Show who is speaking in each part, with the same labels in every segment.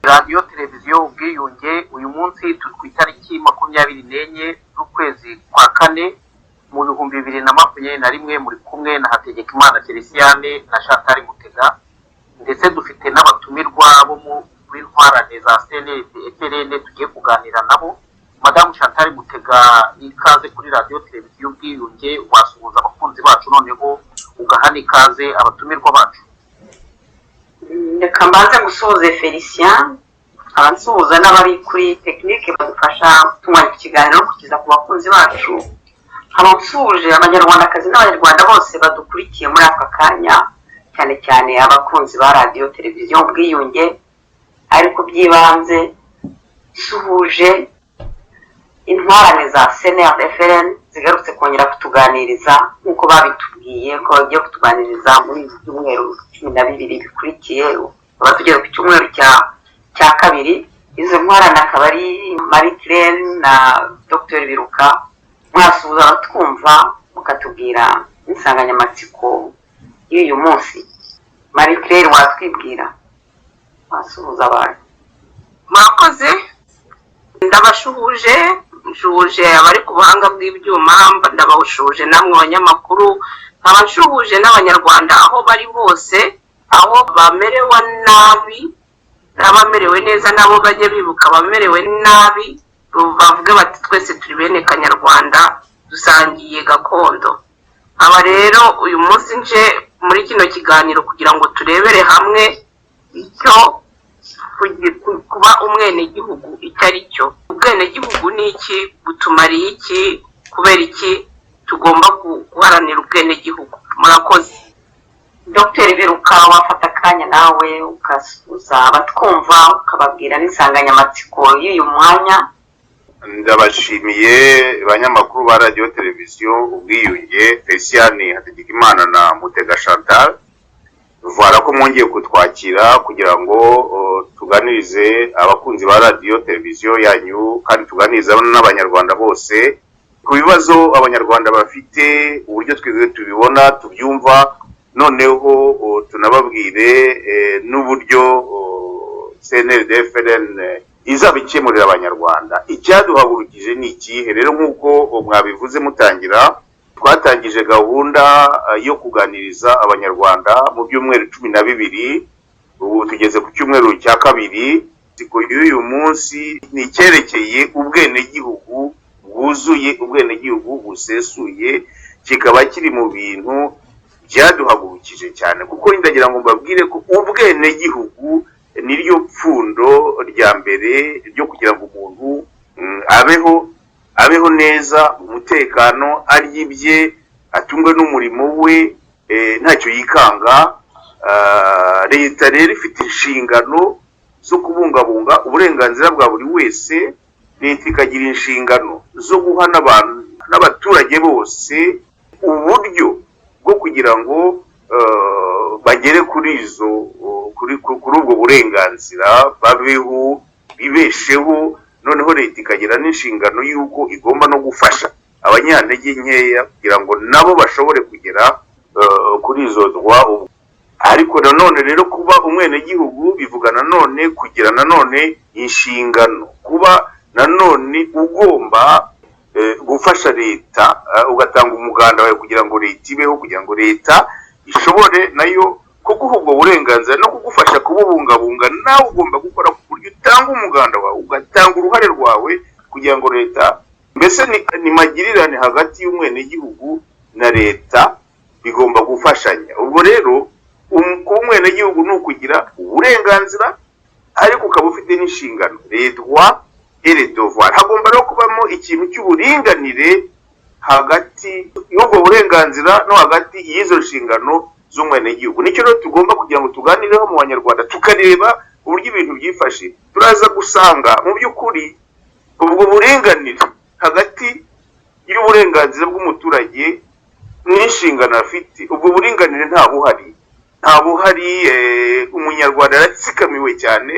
Speaker 1: radiyo televiziyo ubwiyunge uyu munsi turi ku itariki 24 z'ukwezi kwa kane mu 2021 muri kumwe na Hategekimana Feliciane na Chantal Mutega ndetse dufite n'abatumirwa bo muri ntwarane za CNL tugiye kuganira nabo. Madame Chantal Mutega, ikaze kuri radiyo televiziyo ubwiyunge, wasuhuza abakunzi bacu noneho ugahana ikaze abatumirwa bacu.
Speaker 2: Reka mbanze gusuhuze Felicien, abansuhuza n'abari kuri tekinike badufasha gutunganya ikiganiro no kukiza ku bakunzi bacu. Abansuhuje abanyarwandakazi n'abanyarwanda bose badukurikiye muri aka kanya, cyane cyane abakunzi ba radiyo televiziyo ubwiyunge. Ariko byibanze suhuje intwarane za CNL FRN zigarutse kongera kutuganiriza nk'uko babitubwiye ko bagiye kutuganiriza muri iki cyumweru 12 bikurikiye. Batugera ku cyumweru cya kabiri. Izo ntwarane akaba ari Marie Claire na Dr Biruka. Mwasuhuza twumva mukatubwira insanganyamatsiko y'uyu munsi. Marie Claire, watwibwira? Mwasuhuza abantu.
Speaker 3: Mwakoze, ndabashuhuje abari ku buhanga bw'ibyuma, ndabawushuje namwe abanyamakuru, nkabashuhuje n'abanyarwanda aho bari hose, aho bamerewe nabi n'abamerewe neza nabo bajye bibuka abamerewe nabi, bavuge bati twese turi bene Kanyarwanda dusangiye gakondo. Aba rero uyu munsi nje muri kino kiganiro kugira ngo turebere hamwe icyo kuba umwenegihugu icyo ari cyo. Ubwenegihugu ni iki, butumariye iki, kubera iki tugomba guharanira ubwenegihugu? Murakoze.
Speaker 2: Dr Biruka, wafata akanya nawe ukasuhuza abatwumva ukababwira n'insanganyamatsiko y'uyu mwanya.
Speaker 4: Ndabashimiye abanyamakuru ba radiyo televiziyo ubwiyunge, Feliciane, Hategekimana na Mutega Chantal. Vuga ko mwongeye kutwakira kugira ngo tuganirize abakunzi ba radiyo televiziyo yanyu, kandi tuganiriza n'abanyarwanda bose ku bibazo abanyarwanda bafite, uburyo twebwe tubibona tubyumva, noneho tunababwire n'uburyo CNL-FRN izabikemurira abanyarwanda. Icyaduhagurukije ni ikihe rero? Nk'uko mwabivuze mutangira, twatangije gahunda yo kuganiriza abanyarwanda mu byumweru 12. Ubu tugeze ku cyumweru cya kabiri. Y'uyu munsi ni icyerekeye ubwenegihugu bwuzuye, ubwenegihugu busesuye, kikaba kiri mu bintu byaduhagurukije cyane, kuko ndagira ngo mbabwire ko ubwenegihugu niryo pfundo rya mbere ryo kugira ngo umuntu abeho neza, umutekano, arye ibye, atungwe n'umurimo we, ntacyo yikanga. Leta rero ifite inshingano zo kubungabunga uburenganzira bwa buri wese. Leta ikagira inshingano zo guha n'abaturage bose uburyo bwo kugira ngo bagere kuri ubwo burenganzira, babeho, bibesheho. Noneho leta ikagira n'inshingano y'uko igomba no gufasha abanyantege nkeya kugira ngo nabo bashobore kugera kuri izo droit. Ariko nanone rero kuba umwenegihugu bivuga nanone kugira nanone inshingano, kuba nanone ugomba gufasha leta, ugatanga umuganda wawe kugira ngo leta ibeho, kugira ngo leta ishobore nayo kuguha ubwo burenganzira no kugufasha kububungabunga. Nawe ugomba gukora ku buryo utanga umuganda wawe, ugatanga uruhare rwawe kugira ngo leta, mbese ni magirirane hagati y'umwenegihugu na leta, bigomba gufashanya. Ubwo rero kuba umwenegihugu ni ukugira uburenganzira, ariko ukaba ufite n'inshingano, les droits et les devoirs. Hagomba no kubamo ikintu cy'uburinganire hagati y'ubwo burenganzira no hagati y'izo nshingano z'umwenegihugu. Nicyo rero tugomba kugira ngo tuganireho mu banyarwanda, tukareba uburyo ibintu byifashe. Turaza gusanga mu by'ukuri ubwo buringanire hagati y'uburenganzira bw'umuturage n'inshingano afite, ubwo buringanire nta buhari. Umunyarwanda aratsikamiwe cyane,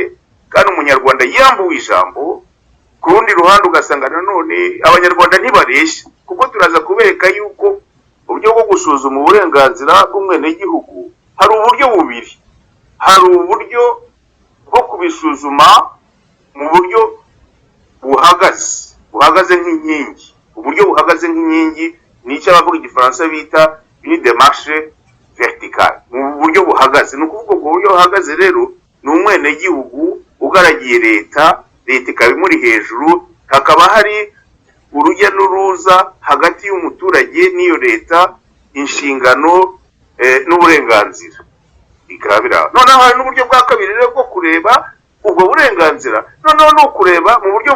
Speaker 4: kandi umunyarwanda yambuwe ijambo. Ku rundi ruhande ugasanga nanone abanyarwanda ntibareshya, kuko turaza kubereka yuko uburyo bwo gusuzuma uburenganzira bw'umwenegihugu hari uburyo bubiri. Hari uburyo bwo kubisuzuma mu buryo buhagaze nk'inkingi. Uburyo buhagaze nk'inkingi ni icyo abavuga igifaransa bita une démarche verticale. Mu buryo buhagaze, ni ukuvuga ngo uburyo buhagaze rero ni umwenegihugu ugaragiye leta ikaba imuri hejuru, hakaba hari urujya n'uruza hagati y'umuturage n'iyo leta, inshingano n'uburenganzira bikaba biraho. Noneho hari n'uburyo bwa kabiri rero bwo kureba ubwo burenganzira, noneho ni ukureba mu buryo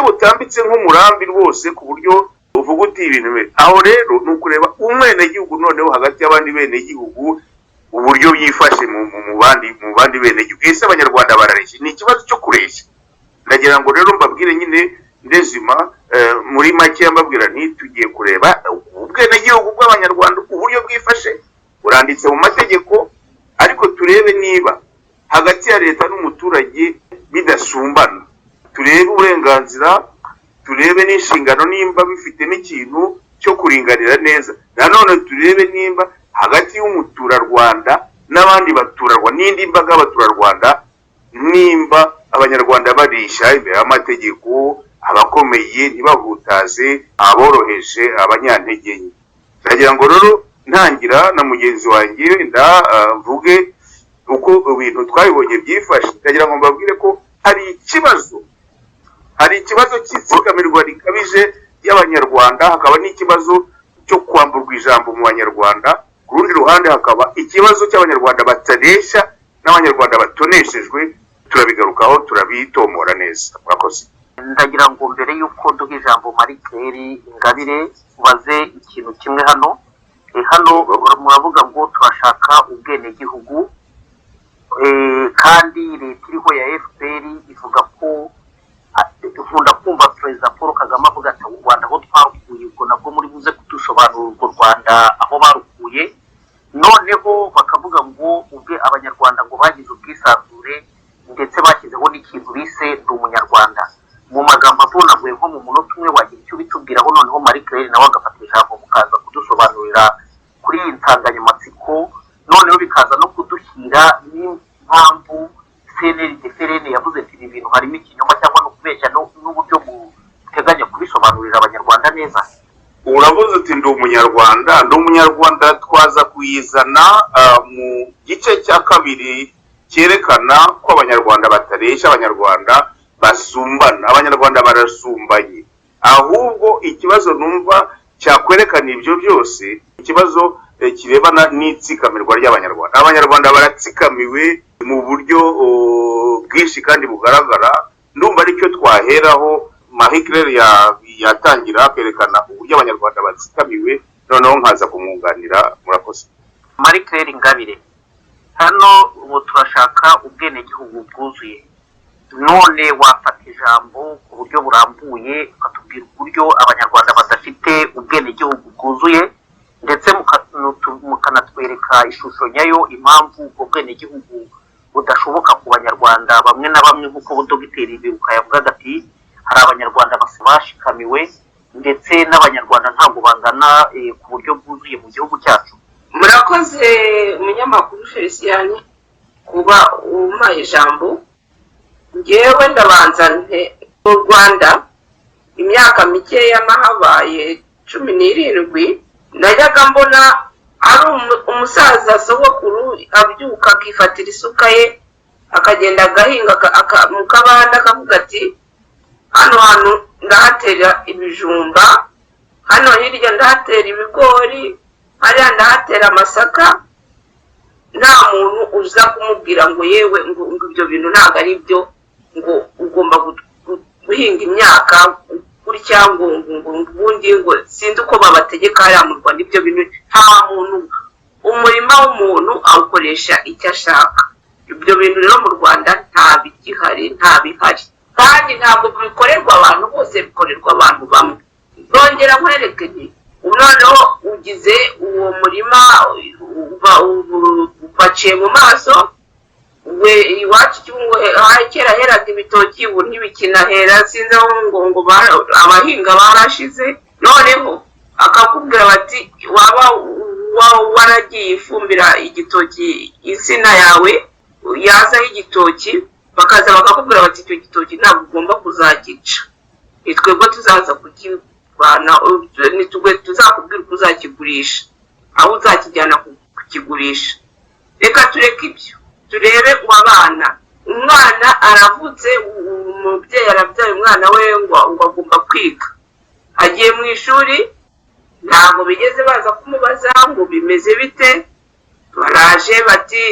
Speaker 4: butambitse nk'umurambi rwose, ku buryo uvuga uti ibintu aho rero ni ukureba umwenegihugu noneho hagati y'abandi benegihugu uburyo yifashe mu bandi benegihugu. Ese abanyarwanda barareshya? Ni ikibazo cyo kureshya. Ndagira ngo rero mbabwire nyine ndezima muri make mbabwira nti tugiye kureba ubwenegihugu bw'abanyarwanda uburyo bwifashe, buranditse mu mategeko, ariko turebe niba hagati ya leta n'umuturage bidasumbana, turebe uburenganzira, turebe n'inshingano nimba bifite n'ikintu cyo kuringanira neza. Nanone turebe nimba hagati y'umuturarwanda n'abandi baturarwanda n'indi mbaga y'abaturarwanda, nimba abanyarwanda barisha imbere y'amategeko, abakomeye ntibahutaze aboroheje abanyantege nke. Ndagira ngo rero ntangira na mugenzi wanjye wenda mvuge uko ibintu twabibonye byifashe. Ndagira ngo mbabwire ko hari ikibazo cy'itsikamirwa rikabije y'abanyarwanda, hakaba n'ikibazo cyo kwamburwa ijambo mu banyarwanda. Ku rundi ruhande hakaba ikibazo cy'abanyarwanda batareshya n'abanyarwanda batoneshejwe. Turabigarukaho, turabitomora neza. Murakoze.
Speaker 1: Ndagira ngo mbere y'uko duha ijambo Marie Claire Ingabire ubaze ikintu kimwe hano. Hano muravuga ngo turashaka ubwenegihugu, kandi leta iriho ya FPR ivuga ko, nkunda kumva Perezida Paul Kagame avuga ati u Rwanda aho twarukuye, ubwo nabwo muri buze kudusobanurira urwo Rwanda aho barukuye. Noneho bakavuga ngo abanyarwanda ngo bagize ubwisanzure ndetse bashyizeho n'ikintu bise ndi umunyarwanda. Mu magambo avunaguye nko mu munota umwe wagira icyo bitubwiraho, noneho Marie Claire nawe agafata ijambo mukaza kudusobanurira kuri iyi nsanganyamatsiko, noneho bikaza no kudushyira n'impamvu CNL yavuze ati ibi bintu harimo ikinyoma cyangwa no kubeshya, n'uburyo buteganya kubisobanurira abanyarwanda neza.
Speaker 4: Uravuze uti ndi umunyarwanda twaza kuyizana mu gice cya kabiri cyerekana ko abanyarwanda batareshya, abanyarwanda basumbana, abanyarwanda barasumbanye. Ahubwo ikibazo numva cyakwerekana ibyo byose, ikibazo kirebana n'itsikamirwa ry'abanyarwanda. Abanyarwanda baratsikamiwe mu buryo bwinshi kandi bugaragara. Ndumva aricyo twaheraho Marie Claire yatangira kwerekana uburyo abanyarwanda batsikamiwe, noneho nkaza kumwunganira. Murakoze.
Speaker 1: Marie Claire Ingabire, hano ubu turashaka ubwenegihugu bwuzuye. None wafata ijambo ku buryo burambuye ukatubwira uburyo abanyarwanda badafite ubwenegihugu bwuzuye, ndetse mukanatwereka ishusho nyayo impamvu ubwo bwenegihugu budashoboka ku banyarwanda bamwe na bamwe, nk'uko Dogiteri Biruka yavugaga ati hari abanyarwanda bashikamiwe ndetse n'abanyarwanda ntabwo bangana ku buryo bwuzuye mu gihugu cyacu.
Speaker 3: Murakoze umunyamakuru Felicien kuba umpaye ijambo. Ngewe ndabanza mu Rwanda imyaka mikeya nahabaye 17, najyaga mbona ari umusaza sogokuru abyuka akifatira isuka ye akagenda agahinga mu kabanda akavuga ati hano hantu ndahatera ibijumba, hano hirya ndahatera ibigori, hariya ndahatera amasaka. Nta muntu uza kumubwira ngo yewe ngo ibyo bintu ntabwo ari byo, ngo ugomba guhinga imyaka gutya ngo ubundi ngo sinzi uko babategeka hariya mu Rwanda. Ibyo bintu nta muntu, umurima w'umuntu awukoresha icyo ashaka. Ibyo bintu rero mu Rwanda nta bigihari, nta bihari, kandi ntabwo bikorerwa abantu bose, bikorerwa abantu bamwe. Bongera nkwereke nti noneho ugize uwo murima baciye mu maso, we iwacu cyungo kera heraga ibitoki, ubu ntibikinahera, sinzi aho ngo abahinga barashize. Noneho akakubwira bati waba waragiye ifumbira igitoki insina yawe, yazaho igitoki igitoki bakaza bakakubwira bati icyo gitoki ntabwo ugomba kuzagica, ni twebwe tuzaza kukivana, ni twebwe tuzakubwira uko uzakigurisha, aho uzakijyana kukigurisha. Reka tureke ibyo, turebe ngo abana, umwana aravutse, umubyeyi arabyaye umwana we ngo agomba kwiga, agiye mu ishuri ntabwo bigeze baza kumubaza ngo bimeze bite, baraje bati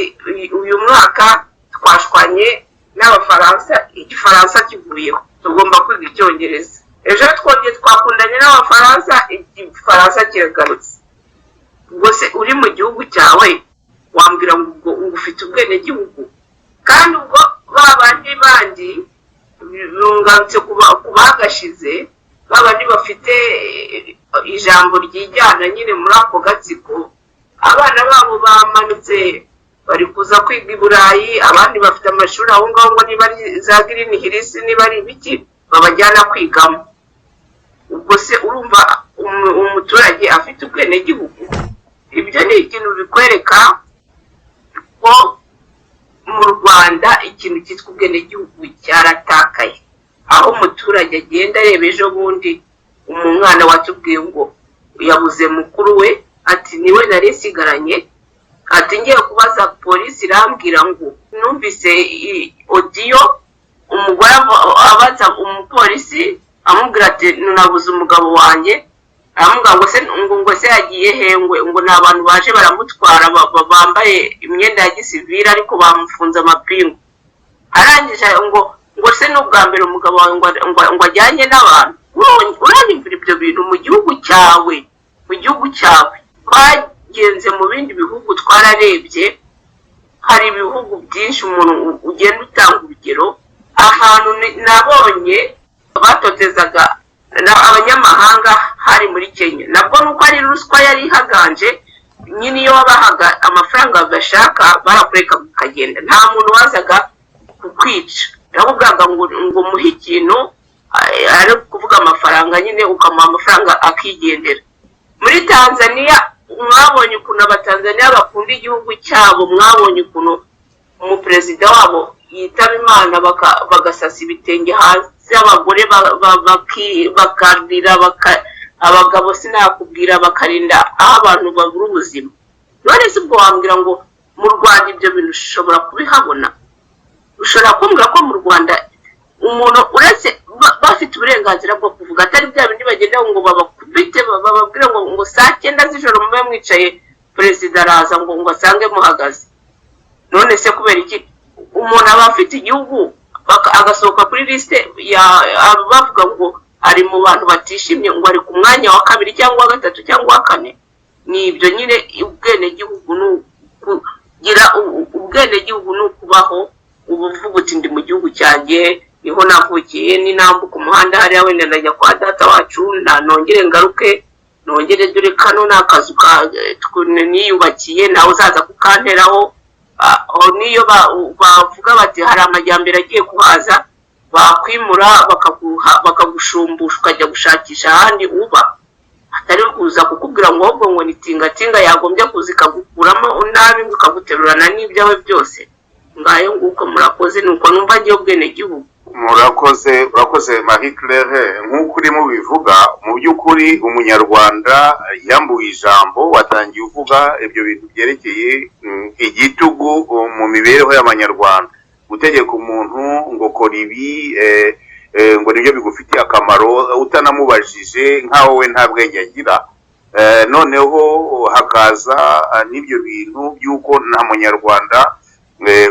Speaker 3: uyu mwaka twashwanye n'Abafaransa, igifaransa kivuyeho, tugomba kwiga icyongereza. Ejo twongeye twakundanye n'Abafaransa, igifaransa kiragarutse. Ubwo se uri mu gihugu cyawe wambwira ngo ufite ubwenegihugu? Kandi ubwo babandi bandi rungarutse kubagashize, babandi bafite ijambo ryijyana nyine muri ako gatsiko, abana babo bamanutse bari kuza kwiga i Burayi, abandi bafite amashuri aho ngaho ngo niba ari za Green Hills, niba ari ibiki babajyana kwigamo. Ubwo se urumva umuturage afite ubwenegihugu? Ibyo ni ikintu bikwereka ko mu Rwanda ikintu cyitwa ubwenegihugu cyaratakaye, aho umuturage agenda areba ejo bundi umwana watubwiye ngo yabuze mukuru we, ati niwe nari nsigaranye, ati ngiye kubaza polisi irambwira ngo numvise audio umugore abaza umupolisi amubwira ati nabuze umugabo wanjye, aramubwira ngo se yagiye hengwe, ngo ni abantu baje baramutwara bambaye imyenda ya gisivili ariko bamufunze amapingu. Arangije ngo se n'ubwa mbere umugabo wawe ngo ajyanye n'abantu. Uranyumvira ibyo bintu mu gihugu cyawe, mu gihugu cyawe? Twagenze mu bindi bihugu twararebye, hari ibihugu byinshi umuntu ugenda utanga urugero, ahantu nabonye batotezaga abanyamahanga hari muri Kenya, nabwo nuko ari ruswa yari ihaganje nyine, iyo wabahaga amafaranga bashaka barakureka ukagenda, nta muntu wazaga kukwica, nakubwaga ngo muhe ikintu, ari kuvuga amafaranga nyine ukamuha amafaranga akigendera. Muri Tanzania mwabonye ukuntu Abatanzania bakunda igihugu cyabo, mwabonye ukuntu umuperezida wabo yitaba Imana bagasasa ibitenge hasi, abagore bakarira, abagabo sinakubwira bakarinda aho abantu babura ubuzima. None se ubwo wambwira ngo mu Rwanda ibyo bintu ushobora kubihabona? Ushobora kumbwira ko mu Rwanda umuntu uretse bafite uburenganzira bwo kuvuga, atari bya bindi bagenda ngo babakubite bababwire ngo saa 9 z'ijoro mube mwicaye perezida araza ngo asange muhagaze? None se kubera iki umuntu aba afite igihugu agasohoka kuri liste bavuga ngo ari mu bantu batishimye, ngo ari ku mwanya wa 2 cyangwa wa 3 cyangwa wa 4? Ni ibyo nyine ubwenegihugu, kugira ubwenegihugu ni ukubaho ubuvuga uti ndi mu gihugu cyanjye, niho navukiye, ni nambuka umuhanda hariya wenda najya kwa data wacu, nongere ngaruke, nongere dore kano n'akazu niyubakiye nawe uzaza kukanteraho. Niyo bavuga bati hari amajyambere agiye kuhaza, bakwimura bakagushumbusha ukajya gushakisha ahandi uba, atari kuza kukubwira ngo ahubwo ngo ni tingatinga yagombye kuzikagukuramo nabi ukaguterurana n'ibyawe byose. Ngayo nguko murakoze, nuko numva ngiye ubwenegihugu.
Speaker 4: Urakoze Marie Claire, nk'uko urimo bivuga, mu by'ukuri umunyarwanda yambuye ijambo, watangiye uvuga ibyo bintu byerekeye igitugu mu mibereho y'abanyarwanda, gutegeka umuntu ngo kora ibi, ngo nibyo bigufitiye akamaro utanamubajije nk'aho we nta bwenge agira. Noneho hakaza n'ibyo bintu by'uko nta munyarwanda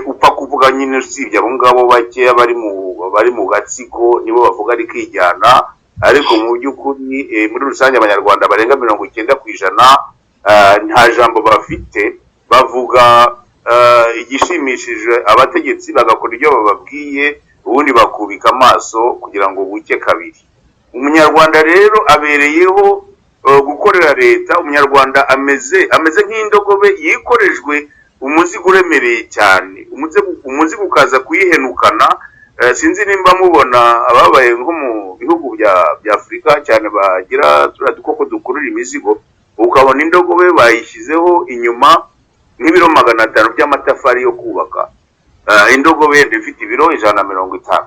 Speaker 4: upfa kuvuga nyine, usibye abo ngabo bakeya bari mu gatsiko nibo bavuga ari kwijyana, ariko mu by'ukuri muri rusange abanyarwanda barenga 90% nta jambo bafite. Bavuga igishimishije abategetsi bagakora ibyo bababwiye, ubundi bakubika amaso kugira ngo buke kabiri. Umunyarwanda rero abereyeho gukorera leta, umunyarwanda ameze nk'indogobe yikorejwe umuzigo uremereye cyane, umuzigo ukaza kuyihenukana. Sinzi nimba mubona ababaye nko mu bihugu bya Afrika cyane bagira turiya dukoko dukurura imizigo, ukabona indogobe bayishyizeho inyuma nk'ibiro 500 by'amatafari yo kubaka. indogobe yenda ifite ibiro 150,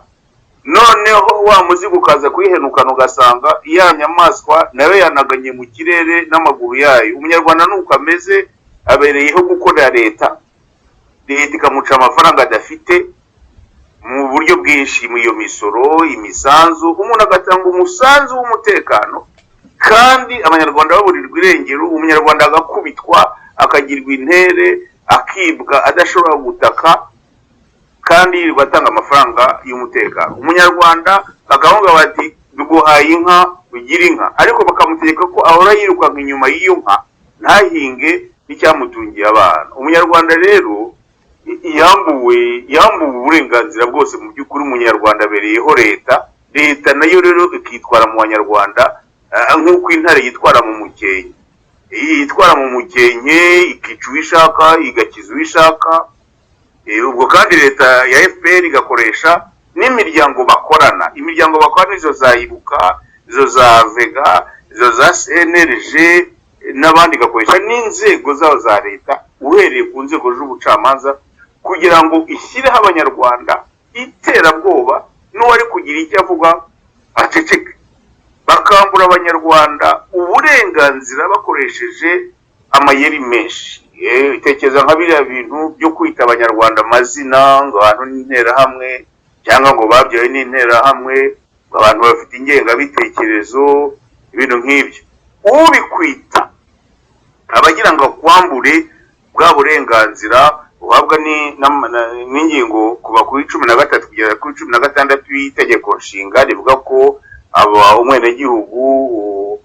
Speaker 4: noneho wa muzigo ukaza kuyihenukana ugasanga iya nyamaswa nawe yanaganye mu kirere n'amaguru yayo. Umunyarwanda nuko ameze, abereyeho gukorera leta ikamuca amafaranga adafite mu buryo bwinshi, mu iyo misoro, imisanzu, umuntu agatanga umusanzu w'umutekano kandi abanyarwanda baburirwa irengero, umunyarwanda agakubitwa, akagirwa intere, akibwa adashobora gutaka kandi yirirwa atanga amafaranga y'umutekano. Umunyarwanda bakavuga bati duguhaye inka ugira inka, ariko bakamutegeka ko ahora yirukanka inyuma y'iyo nka ntahinge n'icyamutungiye abana. Umunyarwanda rero yambuwe uburenganzira bwose. Mu by'ukuri umunyarwanda abereyeho leta nayo rero ikitwara mu banyarwanda nk'uko intare yitwara mu mukenke, yitwara mu mukenke ikica uwo ishaka igakiza uwo ishaka. Ubwo kandi leta ya FPR igakoresha n'imiryango bakorana, imiryango bakorana izo za Ibuka, izo za Vega, izo za CNRG n'abandi, igakoresha n'inzego zaho za leta uhereye ku nzego z'ubucamanza kugira ngo ishyireho abanyarwanda iterabwoba, n'uwari kugira icyo avuga aceceke. Bakambura abanyarwanda uburenganzira bakoresheje amayeri menshi. Itekereza nka biriya bintu byo kwita abanyarwanda amazina ngo abantu n'interahamwe, cyangwa ngo babyawe n'interahamwe, abantu bafite ingengabitekerezo, ibintu nk'ibyo. Ubikwita abagira ngo akwambure bwa burenganzira uhabwa n'ingingo kuva kuri 13 kugera kuri 16 y'itegeko nshinga rivuga ko umwenegihugu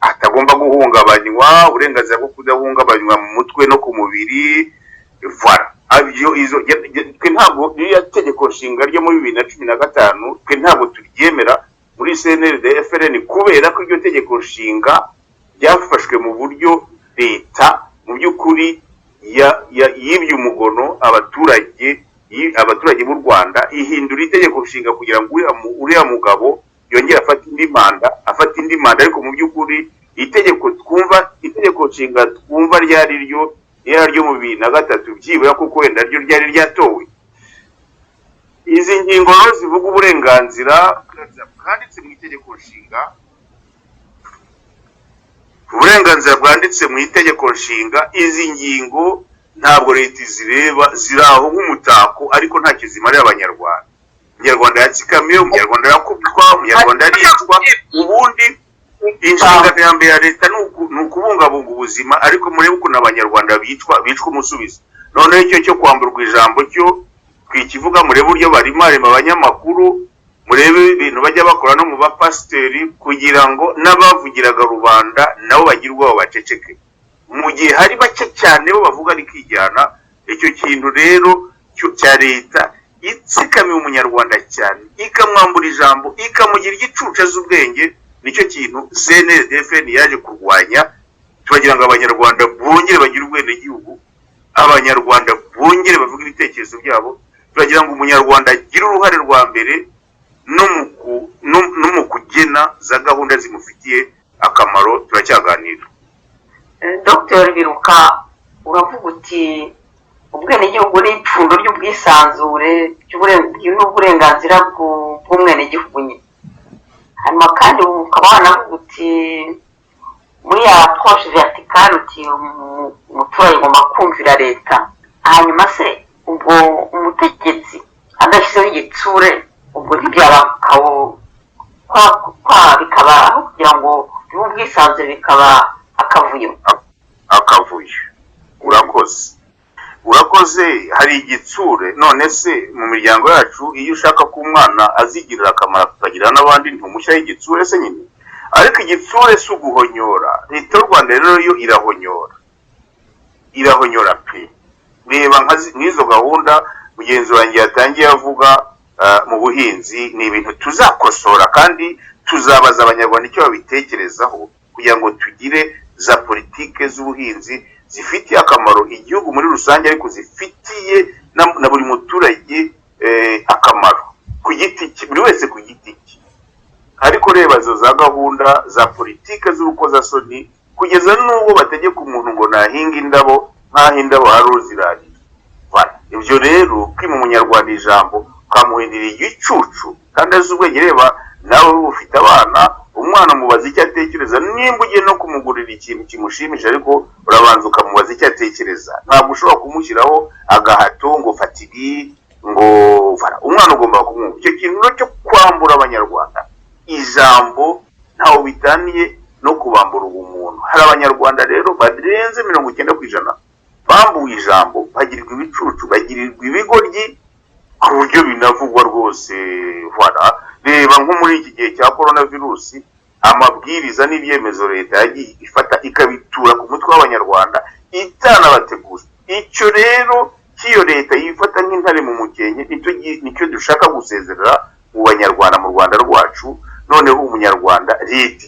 Speaker 4: atagomba guhungabanywa, uburenganzira bwo kudahungabanywa mu mutwe no ku mubiri. Twe ntabwo iriya tegeko nshinga ryo muri 2015 twe ntabwo turyemera muri CNRD FRN, kubera ko iryo tegeko nshinga ryafashwe mu buryo leta mu by'ukuri yibye umugono abaturage b'u Rwanda, ihindura itegeko nshinga kugira ngo uriya mugabo yongera afata indi manda, ariko mu by'ukuri itegeko nshinga twumva ryari ryo mu 2003 byibura kuko wenda ryo ryari ryatowe. Izi ngingo zivuga uburenganzira bwanditse mu itegeko nshinga, uburenganzira bwanditse mu itegeko nshinga, izi ngingo ntabwo leta izireba, ziraho nk'umutako ariko nta kizimarira abanyarwanda. Umunyarwanda yatsikamiye, umunyarwanda yakubitwa, umunyarwanda yaricwa. Ubundi inshingano ya mbere ya leta ni ukubungabunga ubuzima, ariko murebe ukuntu abanyarwanda bicwa umusubizo. Noneho icyo cyo kwamburwa ijambo cyo twikivuga, murebe uburyo barimo abanyamakuru, murebe ibintu bajya bakora no mu bapasiteri kugira ngo n'abavugiraga rubanda nabo bagirwaho baceceke, mu gihe hari bake cyane bo bavuga rikijyana. Icyo kintu rero cya leta itsikamiye umunyarwanda cyane, ikamwambura ijambo, ikamugira igicucu z'ubwenge, nicyo kintu CNRD FPR yaje kurwanya. Turagira ngo abanyarwanda bongere bagire ubwenegihugu, abanyarwanda bongere bavuga ibitekerezo byabo. Turagira ngo umunyarwanda agire uruhare rwa mbere no mu kugena za gahunda zimufitiye akamaro. Turacyaganira.
Speaker 2: Dr. Biruka, uravuga uti ubwenegihugu ni ipfundo ry'ubwisanzure n'uburenganzira bw'umwenegihugu nyine. Hanyuma kandi ukaba wanavuga uti muri ya approche verticale uti umuturage agomba kumvira leta. Hanyuma se ubwo umutegetsi adashyizeho igitsure, ubwo ntibyaba bikaba kugira ngo bibe ubwisanzure, bikaba akavuyo.
Speaker 4: Urakoze. Hari igitsure. None se mu miryango yacu iyo ushaka ko umwana azigirira akamaro akagira n'abandi, ntumushyiraho igitsure se nyine? Ariko igitsure si uguhonyora. Leta y'u Rwanda rero yo irahonyora pe. Reba nk'izo gahunda mugenzi wanjye yatangiye avuga mu buhinzi, ni ibintu tuzakosora kandi tuzabaza abanyarwanda icyo babitekerezaho kugira ngo tugire za politike z'ubuhinzi zifitiye akamaro igihugu muri rusange, ariko zifitiye na buri muturage akamaro ku giti cye, buri wese ku giti cye. Ariko reba zo za gahunda za politike z'urukozasoni, kugeza n'ubwo bategeka umuntu ngo nahinga indabo, nk'aho indabo hari uzirarira. ibyo rero kwima umunyarwanda ijambo ukamuhindura igicucu kandi azi ubwenge. Reba nawe ufite abana, umwana umubaza icyo atekereza, nimba ugiye no kumugurira ikintu kimushimisha ariko urabanza ukamubaza icyo atekereza. Ntabwo ushobora kumushyiraho agahato ngo fata ibi ngo umwana ugomba kumwumva. Icyo kintu cyo kwambura abanyarwanda ijambo ntaho bitaniye no kubambura ubumuntu. Hari abanyarwanda rero barenze 90% bambuwe ijambo, bagirirwa ibicucu, bagirirwa ibigoryi ku buryo binavugwa rwose. Reba nko muri iki gihe cya coronavirus, amabwiriza n'ibyemezo leta yagiye ifata ikabitura ku mutwe w'abanyarwanda itanabateguza. Icyo rero cy'iyo leta yifata nk'intare mu mukenke nicyo dushaka gusezerera mu banyarwanda mu Rwanda rwacu. Noneho umunyarwanda leta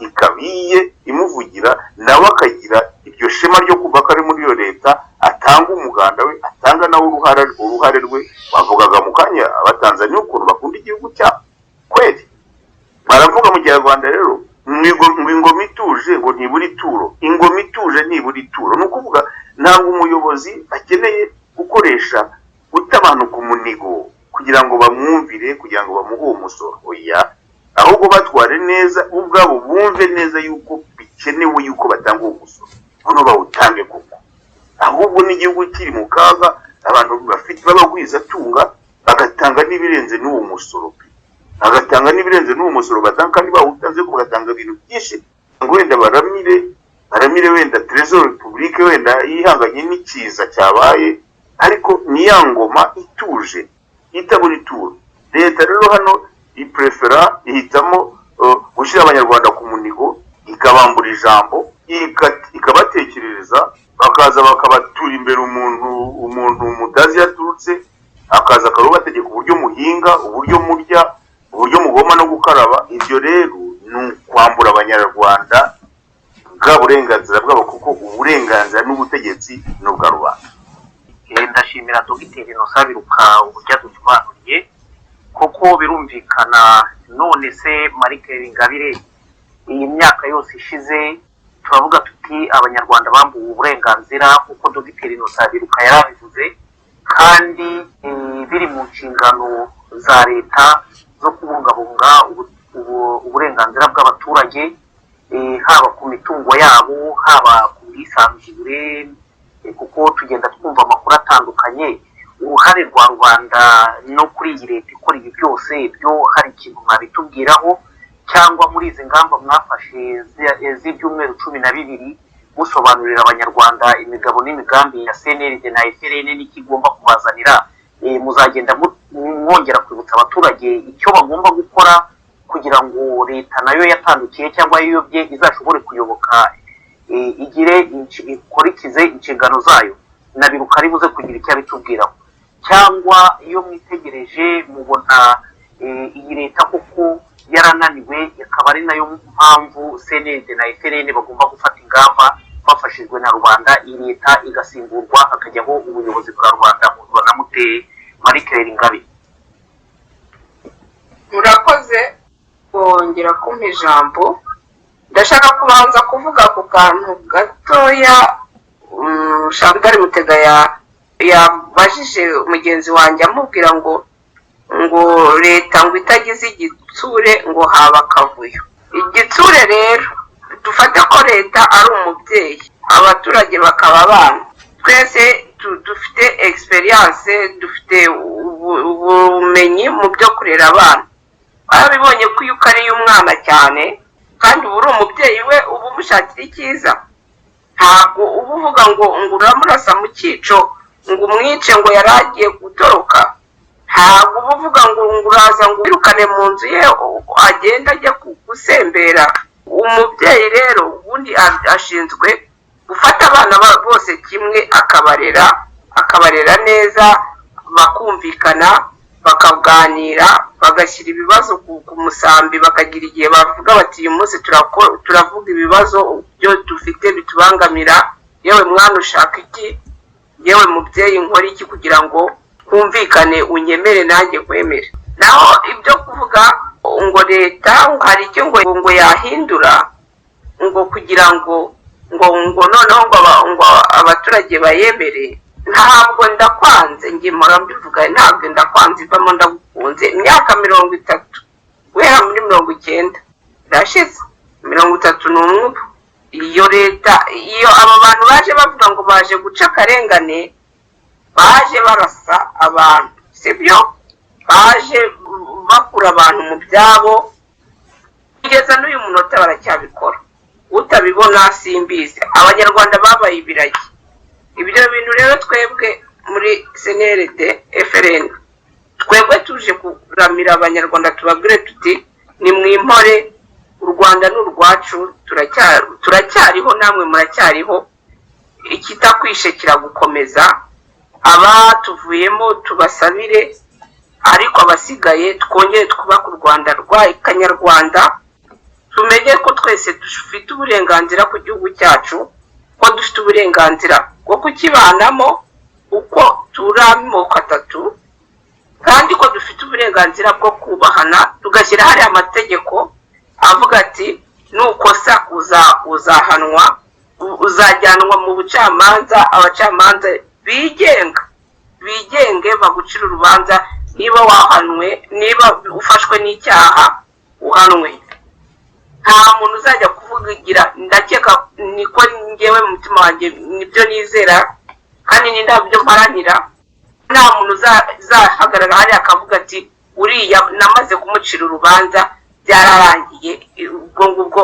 Speaker 4: ikabiye imuvugira, nawe akagira iryo shema ryo kuva ko ari muri iyo leta, atanga umuganda we, atanga nawe uruhare rwe. Bavugaga mu kanya abatanzaniya ukuntu bakunda igihugu cyabo kweli. Baravuga mu Kinyarwanda rero ngo ingoma ituje ngo ntibura ituro. Ingoma ituje ntibura ituro ni ukuvuga ntabwo umuyobozi akeneye gukoresha guta abantu ku munigo kugira ngo bamwumvire, kugira ngo bamuhe umusoro. Oya, ahubwo batware neza ubwabo, bumve neza yuko bikenewe yuko batanga umusoro, noneho bawutange kuko ahubwo n'igihugu kiri mu kaga, abantu bafite babagwizatunga bagatanga n'ibirenze n'uwo musoro, bagatanga n'ibirenze n'uwo musoro batanga, kandi bawutanze ko bagatanga ibintu byinshi ngo wenda baramire wenda Trésor Public wenda yihanganye n'ikiza cyabaye, ariko niya ngoma ituje itabura ituro. Leta rero hano iprefera ihitamo gushyira abanyarwanda ku munigo, ikabambura ijambo, ikabatekerereza, bakaza bakabatura imbere umuntu mutazi yaturutse, akaza akarubategeka uburyo muhinga, uburyo murya, uburyo mugomba no gukaraba. Ibyo rero ni kwambura abanyarwanda bwa burenganzira bwabo, kuko uburenganzira n'ubutegetsi n'ubwa rubanda.
Speaker 1: Ndashimira Dogiteri Innocent Biruka uburyo adusobanuriye. Koko birumvikana, none se Marie-Claire Ingabire, iyi myaka yose ishize turavuga tuti abanyarwanda bambuwe uburenganzira kuko Dogiteri Innocent Biruka yarabivuze, kandi biri mu nshingano za leta zo kubungabunga uburenganzira bw'abaturage, haba ku mitungo yabo, haba ku bwisanzure, kuko tugenda twumva amakuru atandukanye. Uruhare rwa Rwanda no kuri iyi leta ikora ibi byose byo, hari ikintu mwabitubwiraho, cyangwa muri izi ngamba mwafashe z'ibyumweru 12 musobanurira abanyarwanda imigabo n'imigambi ya CNLD na FRN n'ikigomba kubazanira, muzagenda mwongera kwibutsa abaturage icyo bagomba gukora kugira ngo leta nayo yatandukiye cyangwa yiyobye izashobore kuyoboka, ikorikize inshingano zayo. Na Biruka ari buze kugira icyo abitubwiraho. Cyangwa iyo mwitegereje mubona iyi leta koko yarananiwe, akaba ari nayo mpamvu CNLD na FRN bagomba gufata ingamba bafashijwe na rubanda, iyi leta igasimburwa hakajyaho ubuyobozi bwa Rwanda. Mubona mute Marie-Claire Ingabire?
Speaker 3: murakoze kongera kumpa ijambo. Ndashaka kubanza kuvuga ku kantu gatoya Shambari Mutega yabajije mugenzi wanjye amubwira ngo leta ngo itagize igitsure ngo haba akavuyo. Igitsure rero dufate ko leta ari umubyeyi, abaturage bakaba abana. Twese dufite experience, dufite ubumenyi mu byo kurera abana. Barabibonye ko iyo ukariye umwana cyane kandi uba uri umubyeyi we, uba umushakira icyiza. Ntabwo uba uvuga ngo uramurasa mu cyico ngo umwice ngo yari agiye gutoroka. Ntabwo uba uvuga ngo uraza ngo wirukane mu nzu ye agenda ajya gusembera. Umubyeyi rero ubundi ashinzwe gufata abana bose kimwe, akabarera neza, bakumvikana, bakaganira, bagashyira ibibazo ku musambi, bakagira igihe bavuga bati uyu munsi turavuga ibibazo byo dufite bitubangamira, yewe mwana ushaka iki, yewe mubyeyi nkora iki kugira ngo kumvikane, unyemere nanjye kwemere. Naho ibyo kuvuga ngo leta hari icyo ngo yahindura ngo kugira ngo noneho ngo abaturage bayemere, ntabwo ndakwanze njye mpora mbivuga ntabwo ndakwanze ivamo ndagukunze imyaka 30 guhera muri 90 irashize 31 iyo leta iyo aba bantu baje bavuga ngo baje guca akarengane baje barasa abantu sibyo baje bakura abantu mu byabo kugeza n'uyu munota baracyabikora utabibona simbizi abanyarwanda babaye ibiragi ibyo bintu rero twebwe muri CNRD FRN twebwe tuje kuramira abanyarwanda tubabwire tuti ni mwimpore u Rwanda n'urwacu turacyariho namwe muracyariho ikitakwishe kiragukomeza abatuvuyemo tubasabire ariko abasigaye twongere twubaka u Rwanda rwa Kanyarwanda tumenye ko twese dufite uburenganzira ku gihugu cyacu ko dufite uburenganzira bwo kukibanamo uko turamoko atatu kandi ko dufite uburenganzira bwo kubahana tugashyira hari amategeko avuga ati nukosa uzahanwa uzajyanwa mu bucamanza abacamanza bigenge bagucira urubanza niba wahanwe niba ufashwe n'icyaha uhanwe nta muntu uzajya kuvugira ndakeka niko ngewe mu mutima wanjye nibyo nizera kandi ni ntabyo mparanira nta muntu uzahagarara hariya akavuga ati uriya namaze kumucira urubanza byararangiye ubwo ngubwo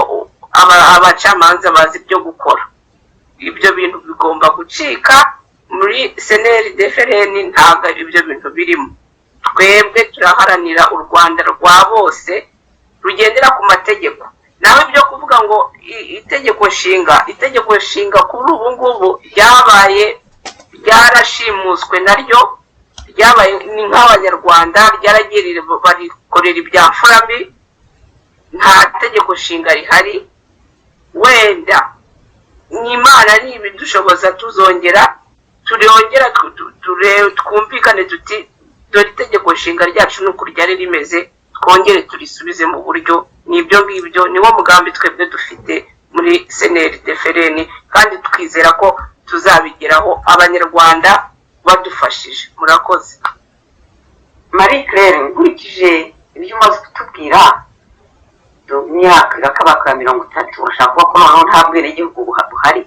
Speaker 3: abacamanza bazi ibyo gukora ibyo bintu bigomba gucika muri CNRD FRN ntabwo ibyo bintu birimo twebwe turaharanira u Rwanda rwa bose rugendera ku mategeko nawe ibyo kuvuga ngo itegeko nshinga kuri ubu ngubu ryarashimuswe naryo ryabaye ni nk'abanyarwanda ryaragirira barikorera ibya mfurambi nta tegeko nshinga rihari wenda n'Imana nibidushoboza tuzongera turongera twumvikane tuti dore itegeko nshinga ryacu nuko ryari rimeze twongere turisubize mu buryo nibyo ngibyo niwo mugambi twebwe dufite muri CNRD FRN kandi twizera ko tuzabigeraho abanyarwanda badufashije murakoze.
Speaker 2: Marie Claire nkurikije ibyo umaze kutubwira myaka yakabaka 30 urashaka kuba ko noneho nta bwenegihugu buhari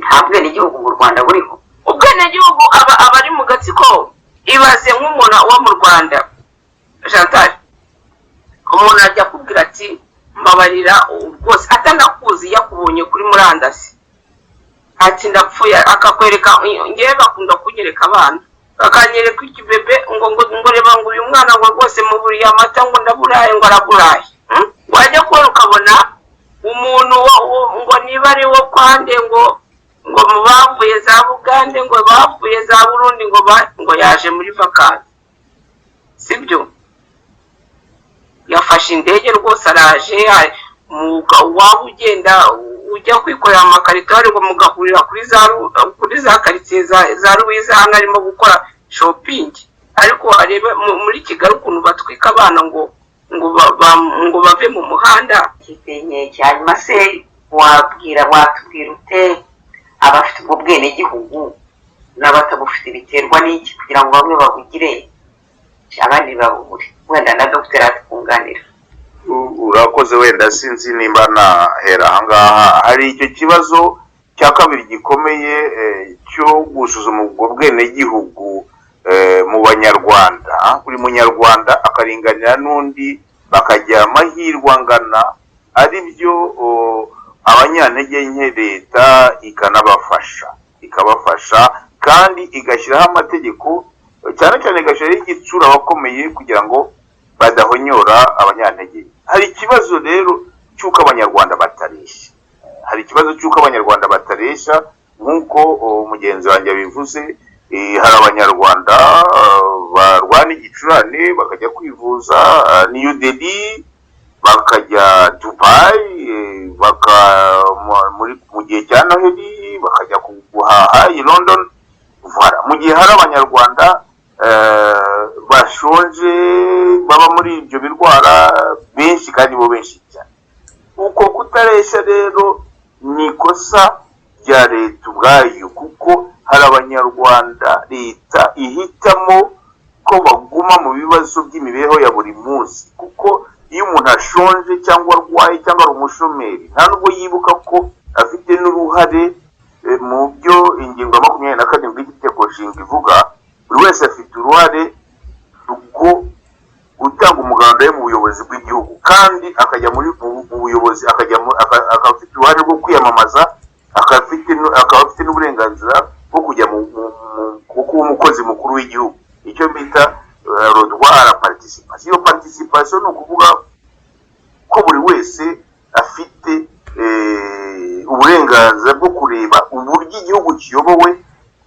Speaker 2: nta bwenegihugu mu Rwanda buriho
Speaker 3: ubwenegihugu abari mu gatsiko ibaze nk'umuntu wo mu Rwanda Chantal umuntu ajya kubwira ati mbabarira rwose atanakuzi yakubonye kuri murandasi ati ndapfuye akakwereka ngewe bakunda kunyereka abana bakanyereka ikibebe ngo reba ngo uyu mwana ngo rwose muburiye amata ngo ndaburaye ngo araburaye wajya kubona ukabona umuntu ngo niba ari wo kwande ngo bavuye za Bugande ngo bavuye za Burundi ngo yaje muri vakansi sibyo yafashe indege rwose araje waba ugenda ujya kwikorera amakarito ariko mugahurira kuri za karitsiye za Ruwiza hano arimo gukora shopping ariko arebe muri Kigali ukuntu batwika abana ngo bave mu muhanda
Speaker 2: kipenye cyanyuma se watubwira ute abafite ubwo bwenegihugu n'abatabufite biterwa n'iki kugira ngo bamwe babugire abandi babubure wenda na Dr. atukunganira.
Speaker 4: Urakoze wenda sinzi nimba nahera ahangaha hari icyo kibazo cya kabiri gikomeye cyo gusuzuma ubwo bwenegihugu mu banyarwanda buri munyarwanda akaringanira n'undi bakajya amahirwe angana ari byo abanyantege nke leta ikabafasha kandi igashyiraho amategeko cyane cyane igashyiraho igitsura abakomeye kugira ngo badahonyora abanyantege. Hari ikibazo rero cy'uko abanyarwanda batareshya nk'uko umugenzi wanjye bivuze hari abanyarwanda barwana igicurane bakajya kwivuza New Delhi bakajya Dubai mu gihe cya Noheli bakajya guhaha i London mu gihe hari abanyarwanda bashonje baba muri ibyo birwara benshi kandi bo benshi cyane. Uko kutareshya rero ni ikosa rya leta ubwayo kuko hari abanyarwanda leta ihitamo ko baguma mu bibazo by'imibereho ya buri munsi, kuko iyo umuntu ashonje cyangwa arwaye cyangwa ari umushomeri nta nubwo yibuka ko afite n'uruhare mu byo ingingo ya 27 y'Itegeko Nshinga ivuga. Buri wese afite uruhare rwo gutanga umuganda mu buyobozi bw'igihugu, kandi akajya muri buyobozi akafite uruhare rwo kwiyamamaza, akaba afite n'uburenganzira bwo kujya kuba umukozi mukuru w'igihugu, icyo bita le droit à la participation. Iyo participation ni ukuvuga ko buri wese afite uburenganzira bwo kureba uburyo igihugu kiyobowe,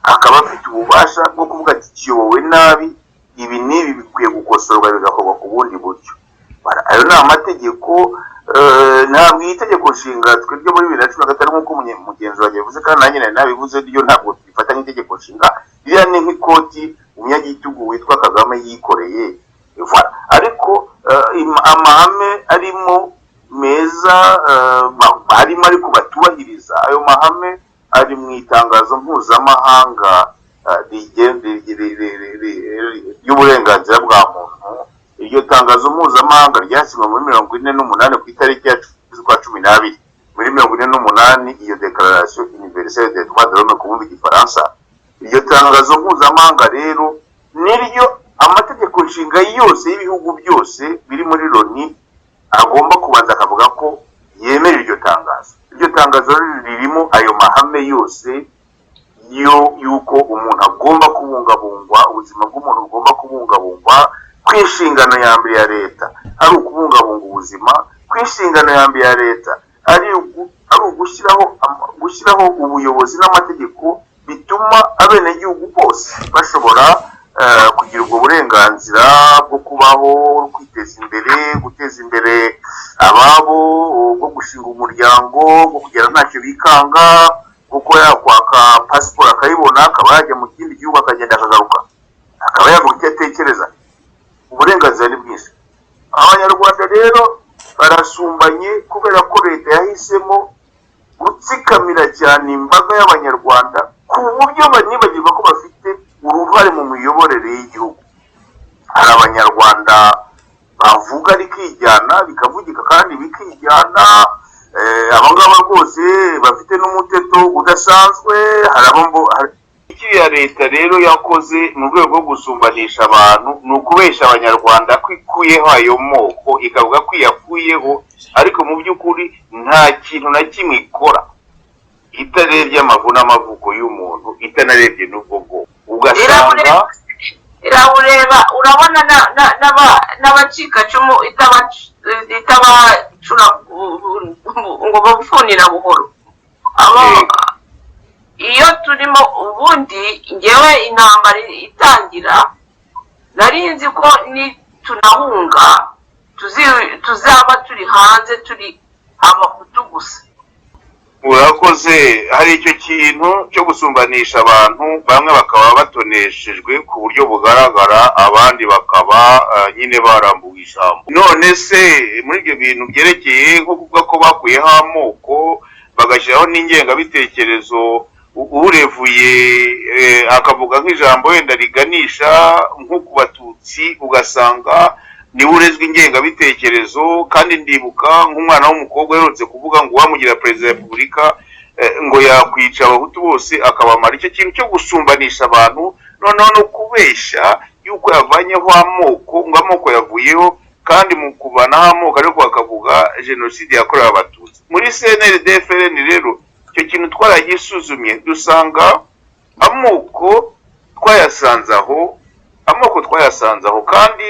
Speaker 4: akaba afite ububasha bwo kuvuga ati kiyobowe nabi, ibi n'ibi bikwiye gukosorwa bigakorwa ku bundi buryo. Ayo ni amategeko, ntabwo itegeko nshinga twebwe muri 2015 nk'uko mugenzi wanjye yavuze, kandi nanjye nari nabivuze, ryo ntabwo twifata nk'itegeko nshinga, iriya ni nk'ikoti umunyagitugu witwa Kagame yikoreye. Ariko amahame arimo meza, harimo ariko batubahiriza ayo mahame, ari mu itangazo mpuzamahanga y'uburenganzira bwa muntu. Iryo tangazo mpuzamahanga ryasinywe muri 48 ku itariki ya 12 muri 48, iyo Declaration Universelle des Droits de l'Homme ku bundi gifaransa. Iryo tangazo mpuzamahanga rero niryo amategeko nshinga yose y'ibihugu byose biri muri Loni agomba kubanza akavuga ko yemera iryo tangazo. Iryo tangazo ririmo ayo mahame yose yuko umuntu agomba kubungabungwa, ubuzima bw'umuntu bugomba kubungabungwa, kwishingano ya mbere ya leta ari ukubungabunga ubuzima, kwishingano ya mbere ya leta ari ugushyiraho ubuyobozi n'amategeko bituma abenegihugu bose bashobora kugira ubwo burenganzira bwo kubaho, kwiteza imbere, guteza imbere ababo, bwo gushinga umuryango, bwo kugera ntacyo bikanga, kuko yakwaka pasiporo akayibona, akaba yajya mu kindi gihugu akagenda akagaruka, akaba yavuga icyo atekereza. Uburenganzira ni bwinshi. Abanyarwanda rero barasumbanye kubera ko leta yahisemo gutsikamira cyane imbaga y'abanyarwanda ku buryo banibagirwa ko bafite uruhare mu miyoborere y'igihugu. Hari abanyarwanda bavuga rikijyana, bikavugika kandi bikijyana, abangaba rwose bafite n'umuteto udasanzwe. Ikiriya leta rero yakoze mu rwego rwo gusumbanisha abantu ni ukubesha abanyarwanda ko ikuyeho ayo moko, ikavuga ko iyakuyeho, ariko mu by'ukuri nta kintu na kimwe ikora itarebye amavu n'amavuko y'umuntu, itanarebye n'ubwo bwoko. Ugasanga
Speaker 3: irabureba, urabona n'abacikacumu itabacura ngo babufunira buhoro. Iyo turimo ubundi, ngewe intambara itangira nari nzi ko nitunahunga tuzaba turi hanze, turi amakutu gusa.
Speaker 4: Urakoze. Hari icyo kintu cyo gusumbanisha abantu, bamwe bakaba batoneshejwe ku buryo bugaragara, abandi bakaba nyine barambuwe ijambo. None se muri ibyo bintu byerekeye nko kuvuga ko bakuyeho amoko bagashyiraho n'ingengabitekerezo, urevuye akavuga nk'ijambo wenda riganisha nko ku Batutsi, ugasanga niwe urezwe ingengabitekerezo. Kandi ndibuka nk'umwana w'umukobwa uherutse kuvuga ngo wamugira perezida wa repubulika ngo yakwica abahutu bose akabamara. Icyo kintu cyo gusumbanisha abantu, noneho no kubeshya yuko yavanyeho amoko, ngo amoko yavuyeho, kandi mu kuvanaho amoko ariko bakavuga jenoside yakorewe Abatutsi. Muri CNRD-FRN rero icyo kintu twaragisuzumye, dusanga amoko twayasanze aho, kandi